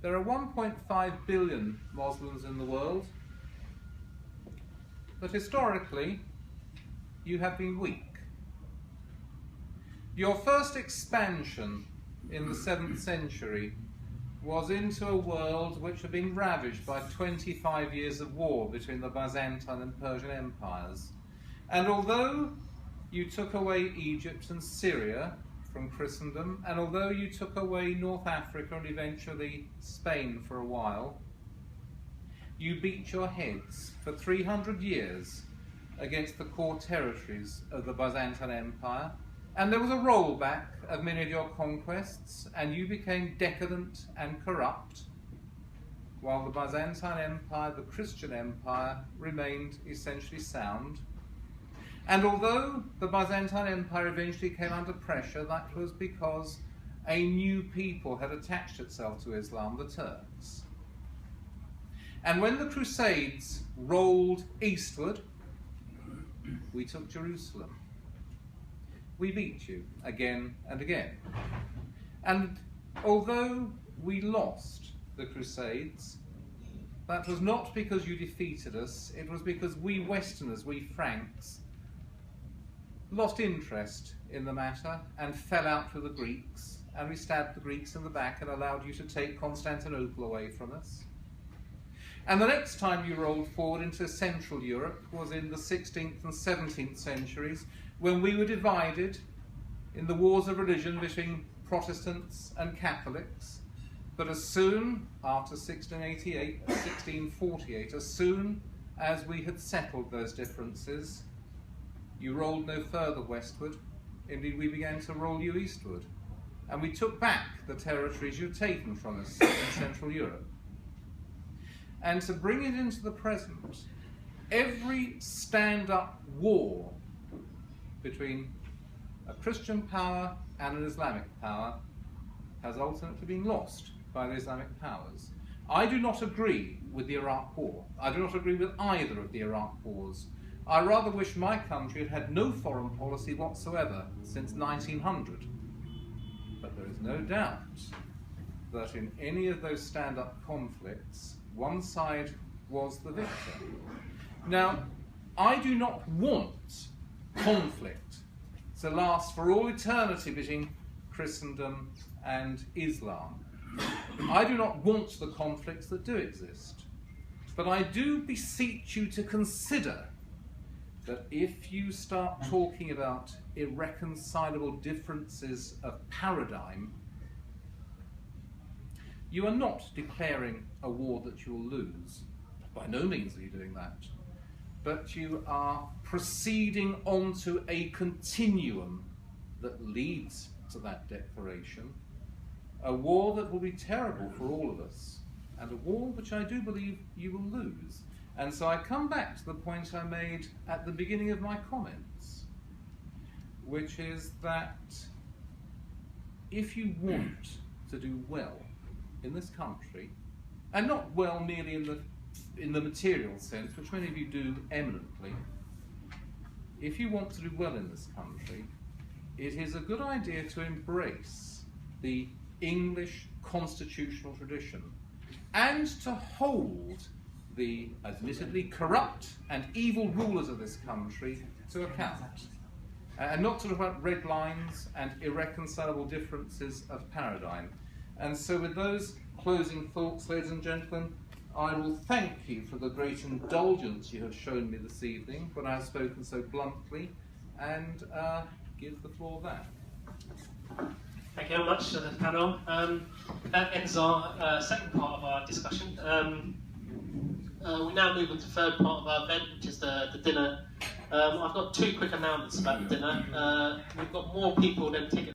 Speaker 2: There are 1.5 billion Muslims in the world, but historically you have been weak. Your first expansion in the 7th century was into a world which had been ravaged by 25 years of war between the Byzantine and Persian empires. And although you took away Egypt and Syria from Christendom, and although you took away North Africa and eventually Spain for a while, you beat your heads for 300 years against the core territories of the Byzantine Empire, and there was a rollback of many of your conquests, and you became decadent and corrupt, while the Byzantine Empire, the Christian Empire, remained essentially sound. And although the Byzantine Empire eventually came under pressure, that was because a new people had attached itself to Islam, the Turks. And when the Crusades rolled eastward, we took Jerusalem. We beat you again and again. And although we lost the Crusades, that was not because you defeated us, it was because we Westerners, we Franks, lost interest in the matter and fell out with the Greeks, and we stabbed the Greeks in the back and allowed you to take Constantinople away from us. And the next time you rolled forward into Central Europe was in the 16th and 17th centuries, when we were divided in the wars of religion between Protestants and Catholics. But as soon, after 1688, 1648, as soon as we had settled those differences, you rolled no further westward. Indeed, we began to roll you eastward. And we took back the territories you'd taken from us in Central Europe. And to bring it into the present, every stand-up war between a Christian power and an Islamic power has ultimately been lost by the Islamic powers. I do not agree with the Iraq War. I do not agree with either of the Iraq wars. I rather wish my country had had no foreign policy whatsoever since 1900. But there is no doubt that in any of those stand-up conflicts, one side was the victor. Now, I do not want conflict to last for all eternity between Christendom and Islam. I do not want the conflicts that do exist. But I do beseech you to consider that if you start talking about irreconcilable differences of paradigm, you are not declaring a war that you will lose. By no means are you doing that. But you are proceeding onto a continuum that leads to that declaration. A war that will be terrible for all of us, and a war which I do believe you will lose. And so I come back to the point I made at the beginning of my comments, which is that if you want to do well in this country, and not well merely in the material sense, which many of you do eminently, if you want to do well in this country, it is a good idea to embrace the English constitutional tradition and to hold the admittedly corrupt and evil rulers of this country to account, and not to talk about red lines and irreconcilable differences of paradigm. And so with those closing thoughts, ladies and gentlemen, I will thank you for the great indulgence you have shown me this evening when I have spoken so bluntly, and give the floor back.
Speaker 1: Thank you very much to the panel. That ends our second part of our discussion. We now move on to the third part of our event, which is the dinner. I've got two quick announcements about the dinner. We've got more people than tickets.